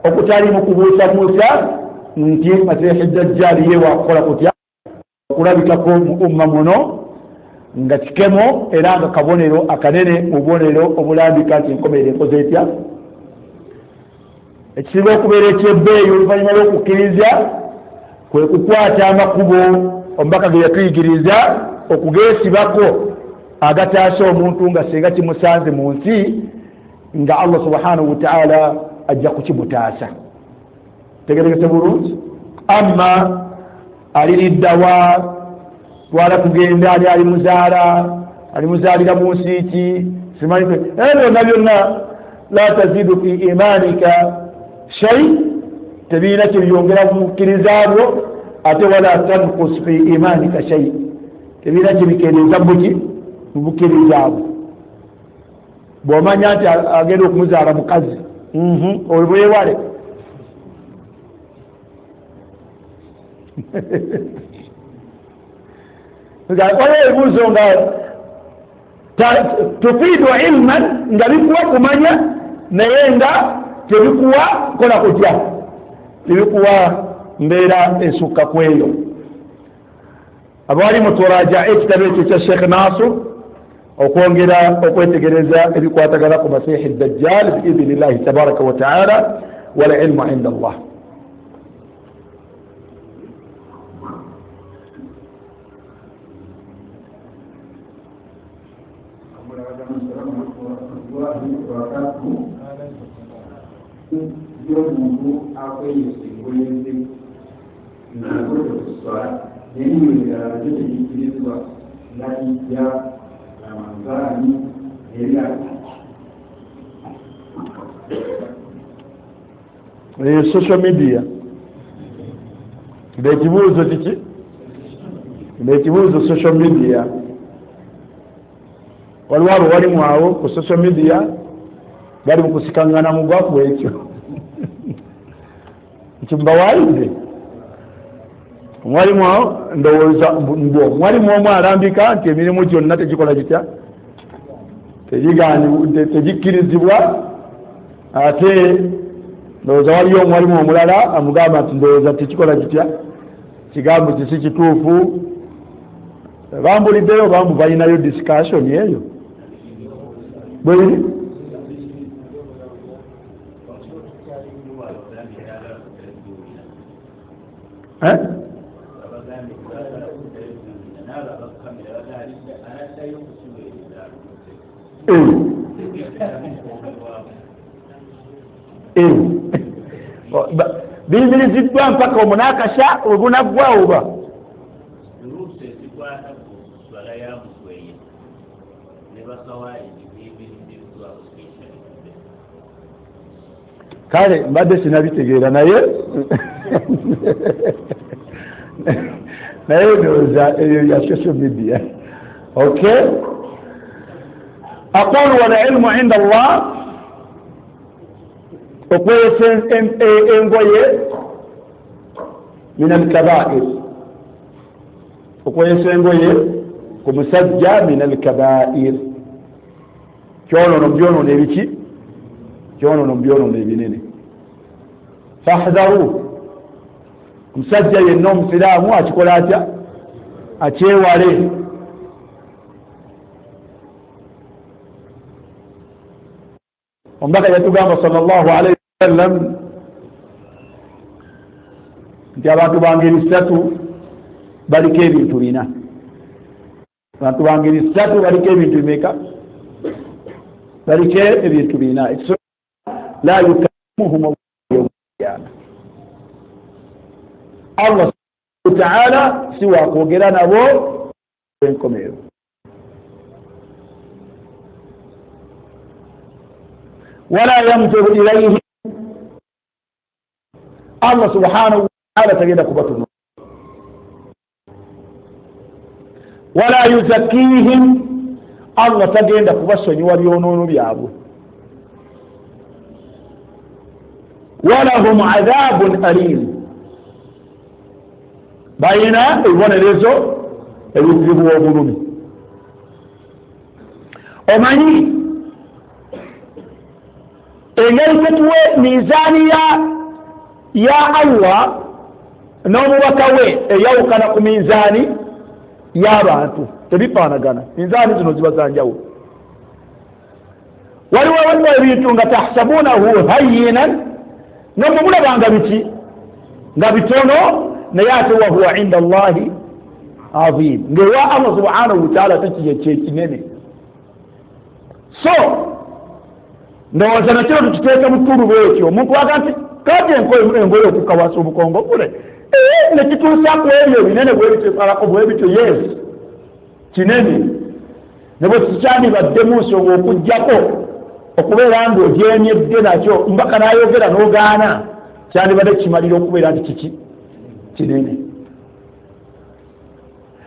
okutalimu kubuusabuusa nti Masiihi Dajjal ye wakukola kutya okulabikako mu umma muno nga kikemo era nga kabonero akanene mu bubonero obulambika nti enkomerero ekoze etya. Ekisinga okubeera ekyebbeeyi oluvannyuma lw'okukkiriza kwe kukwata amakubo omubaka ge yatuyigiriza okugeesibako agataasa omuntu nga singa kimusanze mu nsi nga Allah subhanahu wa ta'ala ajja kukimutaasa. Tegeregese bulungi. Amma aliriddawa twala tugenda ali muzaala alimuzaalira mu nsi ki simanyi byonna byonna la tazidu fi imanika shay, tebiina kyebiyongera mu kukkiriza bwo, ate wala tanqus fi imanika shay, tebiina kyebikeereza buki mu bukkiriza bwo. Bw'omanya nti agenda okumuzaala mukazi oyo bwewale waliwo ebibuuzo nga tufiidu ilman nga bikuwa kumanya naye nga tebikuwa kola kutya tebikuwa mbeera esukka kweyo. abali muturaja ekitabo ekyo kya Sheikh Nasr okwongera okwetegereza ebikwatagana ku masihi dajjal biidhnillahi tabaraka wa taala wal ilmu inda Allah. Social media ndekibuuzo kiki ndekibuuzo social media waliwo abo walimu awo ku social media bali mukusikangana mu gwaku ekyo nkimbawaayidde mwalimu awo ndowooza mbo mwalimu omu alambika nti emirimu gyonna tegikola kitya tegikkirizibwa ate ndowooza waliyo omwalimu omulala amugamba nti ndowooza tekikola kitya kigambo kisi kituufu bambuliddeyo bambu balinayo discussion eyo bweri bibiriziddwa mpaka omunakasha obunaggwawo ba kale mbadde sinabitegeera naye ndowooza eyo ya social media. Okay, aqulu wal ilmu inda Allah. okwesa engoye min alkabair okwesa engoye ku musajja min alkabair kyonono byonono ebiki kyonono byonono ebinene. fahdharu omusajja yenna omusiraamu akikola atya akyewale. omubaka yatugamba sallallahu alayhi wasallam nti abantu bangeri ssatu baliko ebintu bina. abantu bangeri ssatu baliko ebintu bimeka baliko ebintu bina. la yukallimuhum yawma al-qiyamah. Allah subhanahu wa ta'ala si wakwogera nabo enkomero. wala yanzuru ilayhim. Allah subhanahu wa ta'ala tagenda kubatuma. wala yuzakkihim. Allah tagenda kubasonyiwa byonoono byabwe. walahum adhabun alim. bayina ebibonerezo ebizibu obulumi. omanyi engeri tetuwe mizaani ya Allah n'omubaka we eyawukana ku mizaani y'abantu tebifaanagana. mizaani zino ziba zanjawulo. waliwo ebintu nga tahsabunahu hayyinan nomubulabanga biki nga bitono naye ate wahuwa inda Allahi azim. ngaewa Allah subhanahu wa ta'ala tekiye kyekinene. so ndowooza nakyo tukiteeka mukulu bwekyo. omuntu waga nti kati engoye okukawasa obukongogule nekituusa ku ebyo binene bwebityosalako bwebityo yes kinene ne bwe kikyandibaddemu nsonga okuggyako okubeera nga ojeemyedde nakyo mbaka n'ayogera n'ogaana kyandibadde kimalira okubeera nti kiki kinene.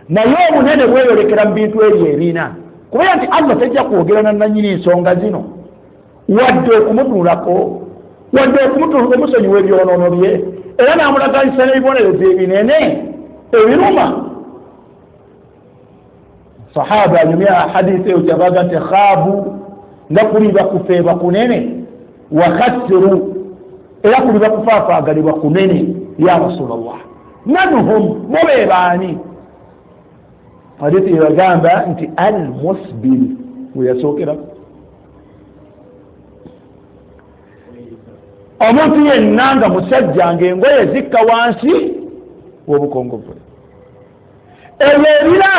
naye omunene bweyolekera mu bintu ebyo ebina kubeera nti Allah tajja kwogera na nannyini nsonga zino wadde okumutuulako wadde okumusonyiwa ebyonoono bye era n'amulaganisa n'ebibonerezo ebinene ebiruma. sahaba anyumya hadithi eyo kyabaga nti khaabu nga kuli bakufe bakunene wa khasiru era kuliba kufaafagalibwa kunene ya rasulallah manhum mubebaani hadithi yagamba nti almusbil weyasookera omuntu yenna nga musajja ng'engoye zikka wansi w'obukongovule ebyo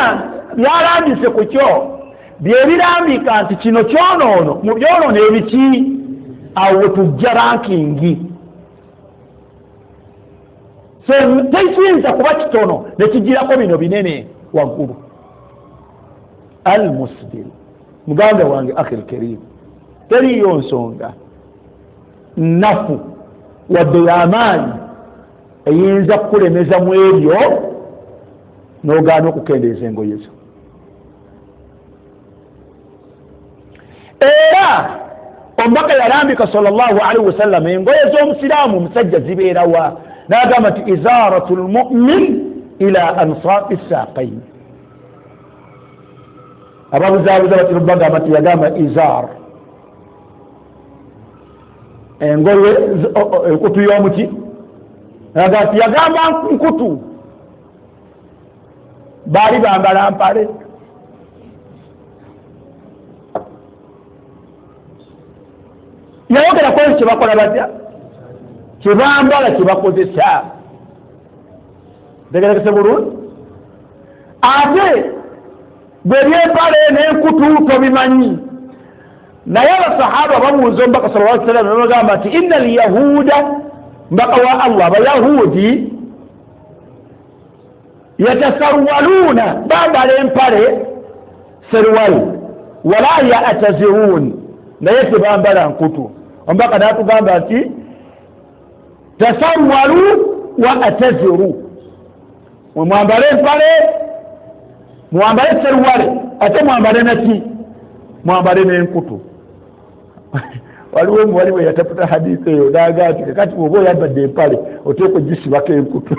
byalambise ku kyo byebirambika nti kino kyonoono mu byonoono ebiki awo wetujja rankingi so tekiyinza kuba kitono nekigirako bino binene waggulu almusbil muganda wange akhil karim teriyo nsonga nafu wadde y'amaanyi eyinza kukulemeza mu ebyo n'ogaana okukendeeza engoye zo era omubaka yalambika sallallahu alaihi wasallam engoye z'omusiraamu omusajja zibeerawa n'agamba nti izaratu lmumin ila ansaafi saaqain ababuzaabuza bati bagamba nti yagamba izar engoye enkutu y'omuti agamba nti yagamba nkutu baali bambala mpale yayogera kwezi kyebakola batya kyebambala kyebakozesa tegerekese bulungi ate bwebyempale n'enkutu tobimanyi naye abasahaba babuuza omubaka sallallahu alaihi wasallam nebagamba nti inna alyahuda mbaka wa allah abayahudi yatasarwaluna bambala empale serwal wala yatazirun naye tebambala nkutu omubaka natugamba nti tasarwalu wa ataziru mwambale empale mwambale serwale ate mwambale naki mwambale n'enkutu waliwo muwaliwe yataputa hadithi eyo naga ati kakati oba oyambadde empale oteeka ogisibako enkutu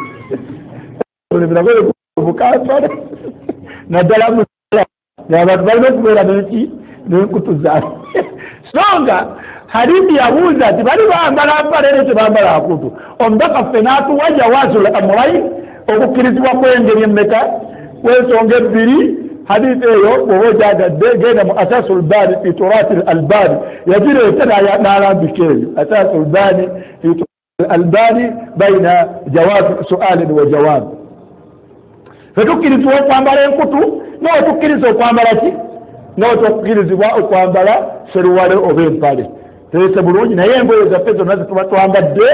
bukatale naddala abantu balina okubeera neki n'enkutu zaabwe songa hadithi yabuuza nti bali bambala mpale ne tebambala nkutu omubaka ffe n'atuwa jawazul amrain okukkirizibwa kw'engeri emmeka w'ensonga ebbiri hadithi eyo oba ojagadde genda mu asasu lbani fi turati albani yagireeta n'alambika eyo asasu lbani fi turati albani baina jawab sualin wa jawab fetukkirizibwa okwambala enkutu nawe tukkiriza okwambala ki nawe tukkirizibwa okwambala seruwale oba empale teese bulungi naye engoye zaffe zonna zetuba twambadde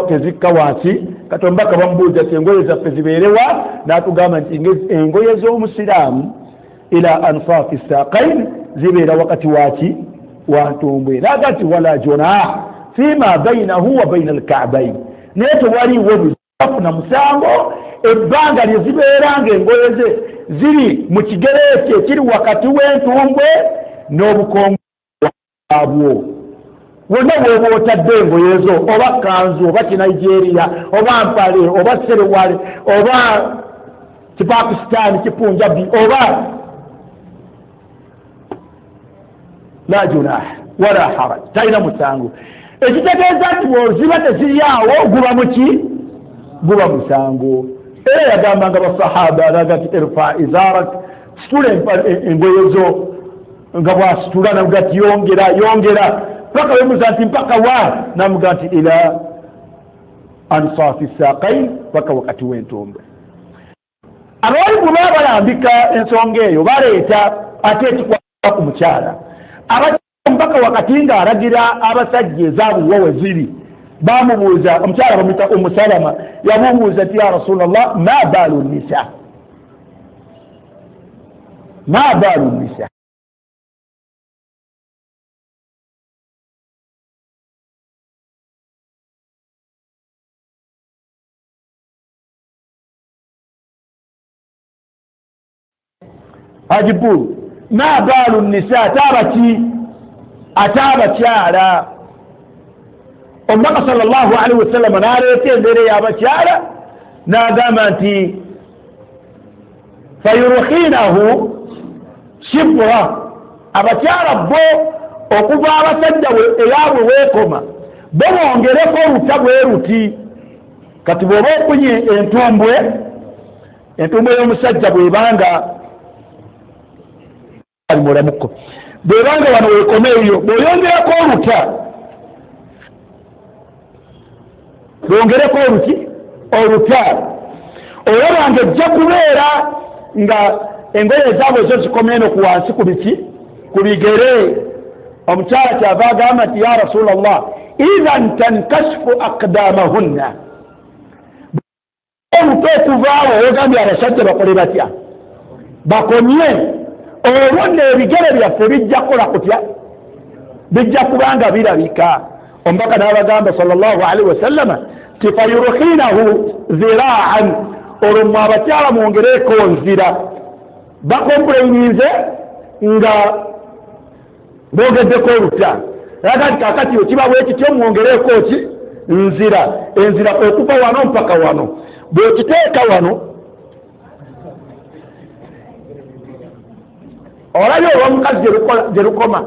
tezikka wansi kati omubaka bamubuuza ti engoye zaffe zibeerewa n'atugamba nti engoye z'omusiraamu ila ansaafi saaqain zibeera wakati waki wa ntumbwe naga nti wala junah fima bainahu wa baina alka'bain naye tewaliwo bafuna musango ebbanga lye zibeera ng'engoye ze ziri mu kigere ekyo ekiri wakati w'entumbwe n'obukongo bwabwo wonna bw'oba otadde engoye zo oba kanzu oba kinigeria oba mpale oba serewale oba kipakisitaani kipunjabi oba la junah wala haraj talina musango ekitegeeza nti bw'oziba teziri awo guba muki guba musango era yagambanga basahaba naga nti irfa izarak situla engoye zo nga bwasitula namuga nti yongera paka wemuza nti mpaka wa namuga nti ila ansaafi saaqain paka wakati w'entumbe abawali bwe balambika ensonga eyo baleeta ate ekikwata ku mukyala mpaka wakati nga alagira abasajja ezaabwe we ziri bamubuuza omukyala bamuyita umusalama yamubuuza ti ya rasulallah ma baalu nisa ma baalu nisa ajibu ma baalu nisa atabakyala omubaka sallallahu alaihi wasallam n'aleeta embeera y'abakyala n'agamba nti fayurkhinahu shibra abakyala bo okuva abasajja eyaabwe weekoma bongereko olutabwe ruti kati bwoba okunye entumbwe y'omusajja bwebanga mulamuko bwebanga wano wekome eyo bw'oyongereko oluta olaba nga ejja kubeera nga engoye zaabwe zo zikomye no ku wansi ku bigere. Omukyala kyava agamba nti ya rasulallah idhan tankashifu aqdamahunna oluta okuvaawo ogambye abasajja bakole batya bakomye olwo nno ebigere byaffe bijja kukola kutya bijja kubanga birabika. Omubaka n'abagamba sallallahu alaihi wasallama ti fayurkhinahu ziraan olwo mmwe abakyala mwongereko nzira bakompulenyinze nga bogeddeko oluta agati kakati okiba bwekityo mwongereko ki nzira enzira okuva wano mpaka wano bwekiteeka wano olabye olw'omukazi gye lukoma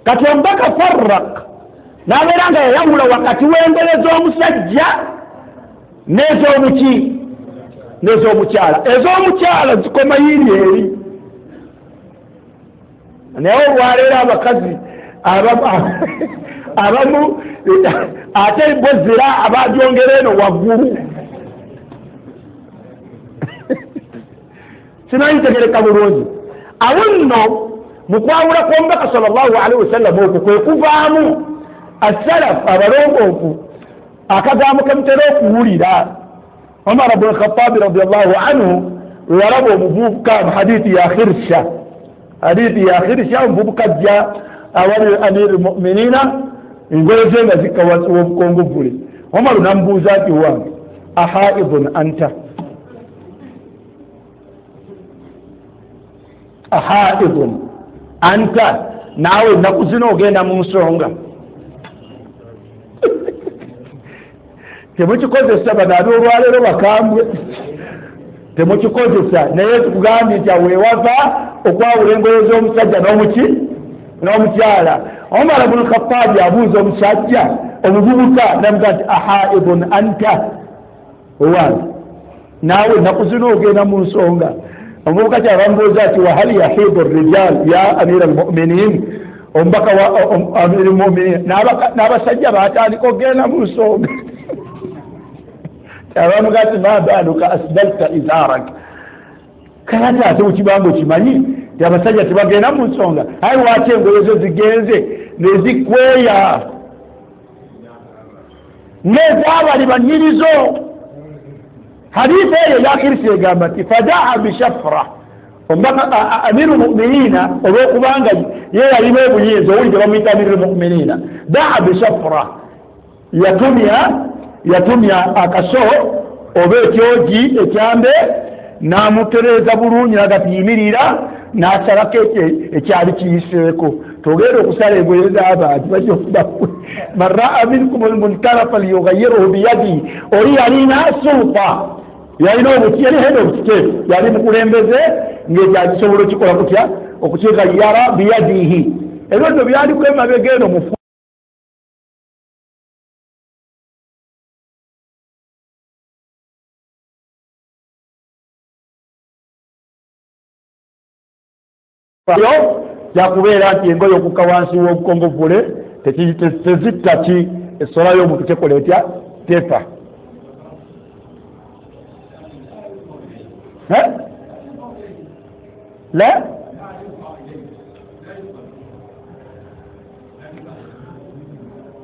kati omubaka farrak n'abeera nga yayawula wakati w'endere z'omusajja n'ez'omukyala ez'omukyala zikoma yiri eri naye olwaleero abakazi abamu ate bo zira abagyongera eno waggulu sinayitegereka bulungi. Awo nno mu kwawula kw'omubaka sallallahu alaihi wasallam okwo kwe kuvaamu asalafu abalongoofu akagambo kemutera okuwulira. Umar ibn Khattab radiyallahu anhu walaba omuvubuka mu hadithi ya Khirsha omuvubuka ajja awali amir almu'minina engoye ze nga zikka wansi w'obukongovule. Umar namubuuza nti wange ahaidun anta naawe ennaku zino ogenda mu nsonga temukikozesa banaani olwaleero bakambwe temukikozesa naye tukugambye nti aweewava okwawula engoye z'omusajja n'omukyala. Omar ibn Khattab abuuza omusajja omuvubuka namuga nti ahaidun anta owange naawe ennaku zino ogenda mu nsonga. Omuvubuka kyabamubuuza ati wahal yahidu rijal ya amira almuminin omubaka wa amira almuminin n'abasajja batandika okgenda mu nsonga kyabamuga ati ma baluka asbalta izarak kayati ate mukibango kimanyi ti abasajja tebagenda mu nsonga aye lwaki engoye zo zigenze nezikweya ng'ezaabali banyirizo. Hadithi eyo yakirisi egamba nti fadaa bishafra omubaka amiru almu'minina olw'okubanga ye yalina obuyinza owuli gye bamuyita amiru almu'minina daa bishafra yatumya akaso oba ekyogi ekyambe n'amutereeza bulungi nagati yimirira n'asalako ekyali kiyiseeko. togenda okusala engoye z'abantu bakyokubakwe man raa minkum almunkara falyughayyirhu biyadi oli yalina sulta yalina obuti yali head of state yali mukulembeze ng'ekyakisobola okikola kutya okukighayyara biyadihi ebyo byaliko emabega eno mu yakubeera nti engoye okukka wansi w'obukongovule tezitta ki essola y'omuntu tekola etya tefa. La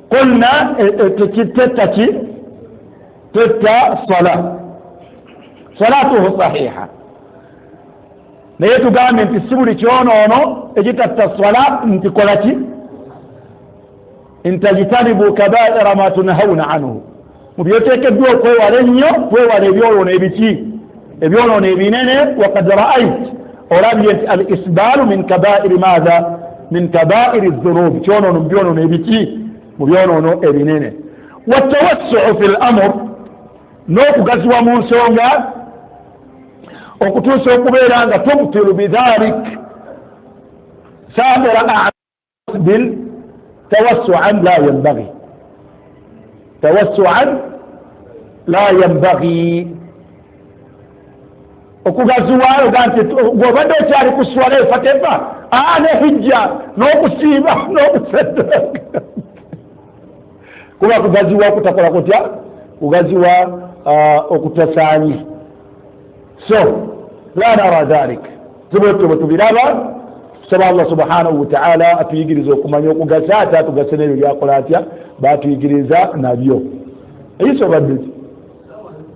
qulna tetta ki tetta salatuhu sahiha naye tugambye nti si buli kyonoono ekitatta swala nti kola ki intajitanibu kabaira ma tunhawna anhu mu byoteekeddwa okwewala ennyo kwewala ebyoloono ebyoloono ebinene. Wakad ra'ayt olabye nti al isbaalu min kabairi maadha min kabairi dhunubi kyonoono mu byoloono mu byoloono ebinene. Watawassu'u fi lamur n'okugaziwa mu nsonga okutuusa okubeera nga tubtilu bidhalik saabira bil توسعا لا ينبغي توسعا لا ينبغي okugaziwaayo ganti gwobadde okyali kuswala efateva nehijja n'okusiiba n'okusaddaaka kuba kugaziwa kutakola kutya kugaziwa okutasaanyi so la nara dhalik tibwetyo bwe tubiraba tusaba Allah subhanahu wa ta'ala atuyigiriza okumanya okugasa ate atugase n'ebyo byakola atya batuyigiriza nabyo eiso badduki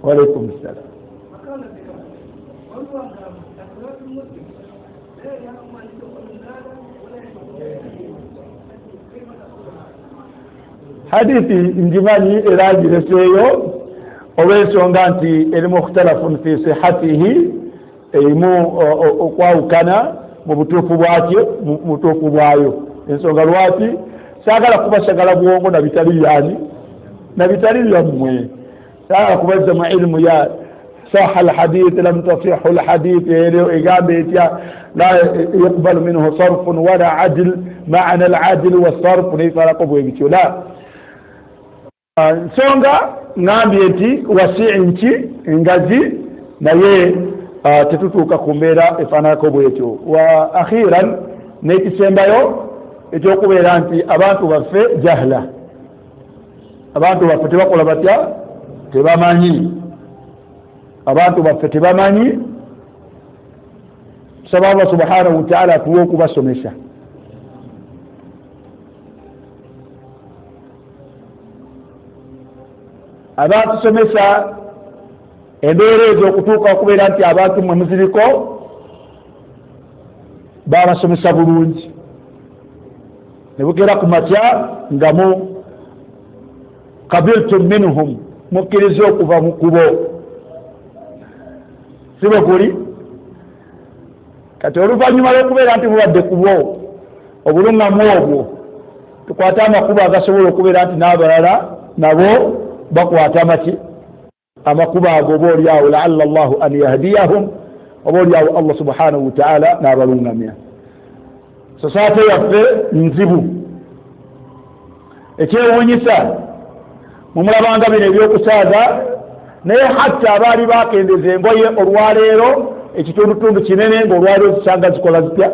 walaikum salam hadithi njimanyi era gireseeyo olw'ensonga nti erimu mukhtalafun fi sihatihi erimu okwawukana mu butuufu bwakyo mu butuufu bwayo ensonga lwaki saagala kubasagala bwongo na bitali yani na bitali byammwe saagala kubazza mu ilmu ya صح الحديث لم تصح الحديث إجابة لا يقبل منه صرف ولا عدل معنى العدل والصرف ليس فرق بينه لا songa ngambye nti wasi nchi ngazi naye tetutuuka ku mbeera efaananako bwetyo wa akhiran n'ekisembayo ekyokubeera nti abantu baffe jahla abantu baffe tebakola batya tebamanyi abantu baffe tebamanyi tusaba Allah subhanahu wa ta'ala atuwe okubasomesa abatusomesa embeera ezo okutuuka okubeera nti abantu mwe muziriko babasomesa bulungi ne bugera ku matya nga mu kabiltum minhum mukkiriza okuva mu kubo sibe kuli kati oluvannyuma lw'okubeera nti mubadde kubo obulungamu obwo tukwate amakubo agasobola okubeera nti n'abalala nabo bakwata maki amakubo ago oba oliawo laalla allahu an yahdiyahum oba oliawo Allah subhanahu wa ta'ala n'abalungamya sosaate yaffe nzibu ekyewuunyisa mumulabanga bino ebyokusaaga naye hatta abaali bakendeza engoye olwaleero ekitundutundu kinene ng'olwaleero zikyanga zikola zitya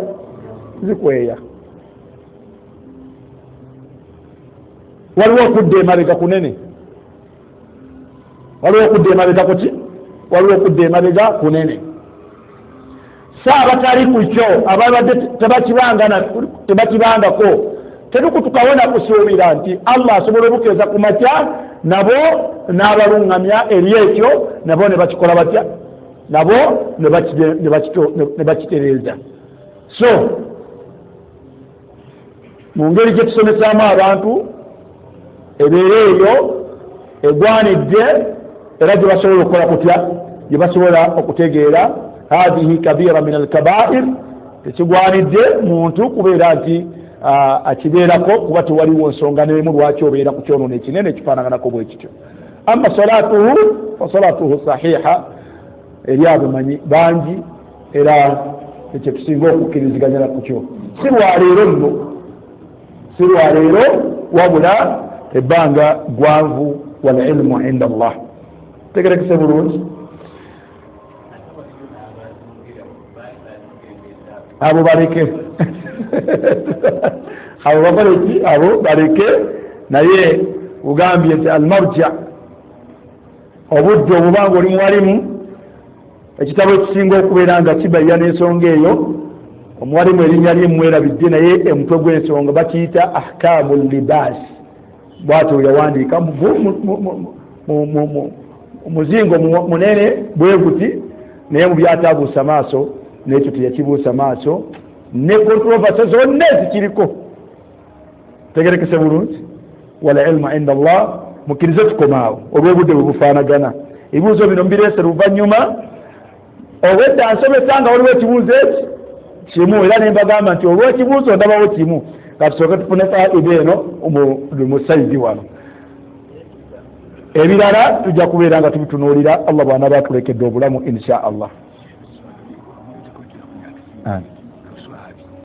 zikweya waliwo okudda emabega kunene waliwo okudda emabega kuki waliwo okudda emabega kunene saabatali ku kyo ababadde tebakibangako tetukutukawona kusuubira nti Allah asobola obukeeza ku makya nabo n'abalungamya eri ekyo nabo ne bakikola batya nabo ne bakitereeza so mu ngeri gye tusomesaamu abantu ebeera eyo egwanidde era gye basobola okukola kutya gye basobola okutegeera hadhihi kabira min alkabair tekigwanidde muntu kubeera nti akibeerako kuba tewaliwo nsonga n'emu lwaki obeera ku kyonoona ekinene ekifaanaganako bwe kityo amma salatuhu fa salatuhu sahiha eri abamanyi bangi era ekyo tusinga okukkiriziganyana ku kyo si lwaleero nno si lwaleero wabula ebbanga gwanvu walilmu inda Allah tegerekese bulungi abo baleke abo bakoleki abo baleke naye ugambye nti almarja obudde obubanga oli muwalimu ekitabo ekisinga okubeera nga kibayya n'ensonga eyo omuwalimu erinnya lyemwerabidde naye emutwe gw'ensonga bakiyita ahkamu libas bwatyo yawandiika muzingo munene bwe guti naye mu byatabuusa maaso n'ekyo teyakibuusa maaso ne kontrovasi zonna ezikiriko tegerekese bulungi wala ilmu inda Allah mukkirize tukomaawo olw'obudde bwe bufaanagana ebibuuzo bino mbireese luvannyuma obwedda nsomesa nga waliwo ekibuuzo eki kimu era ne mbagamba nti olw'ekibuuzo ndabawo kimu katusooke tufune faida eno mu saidi wano ebirala tujja kubeera nga tubitunuulira Allah bw'anaaba atulekedde obulamu insha Allah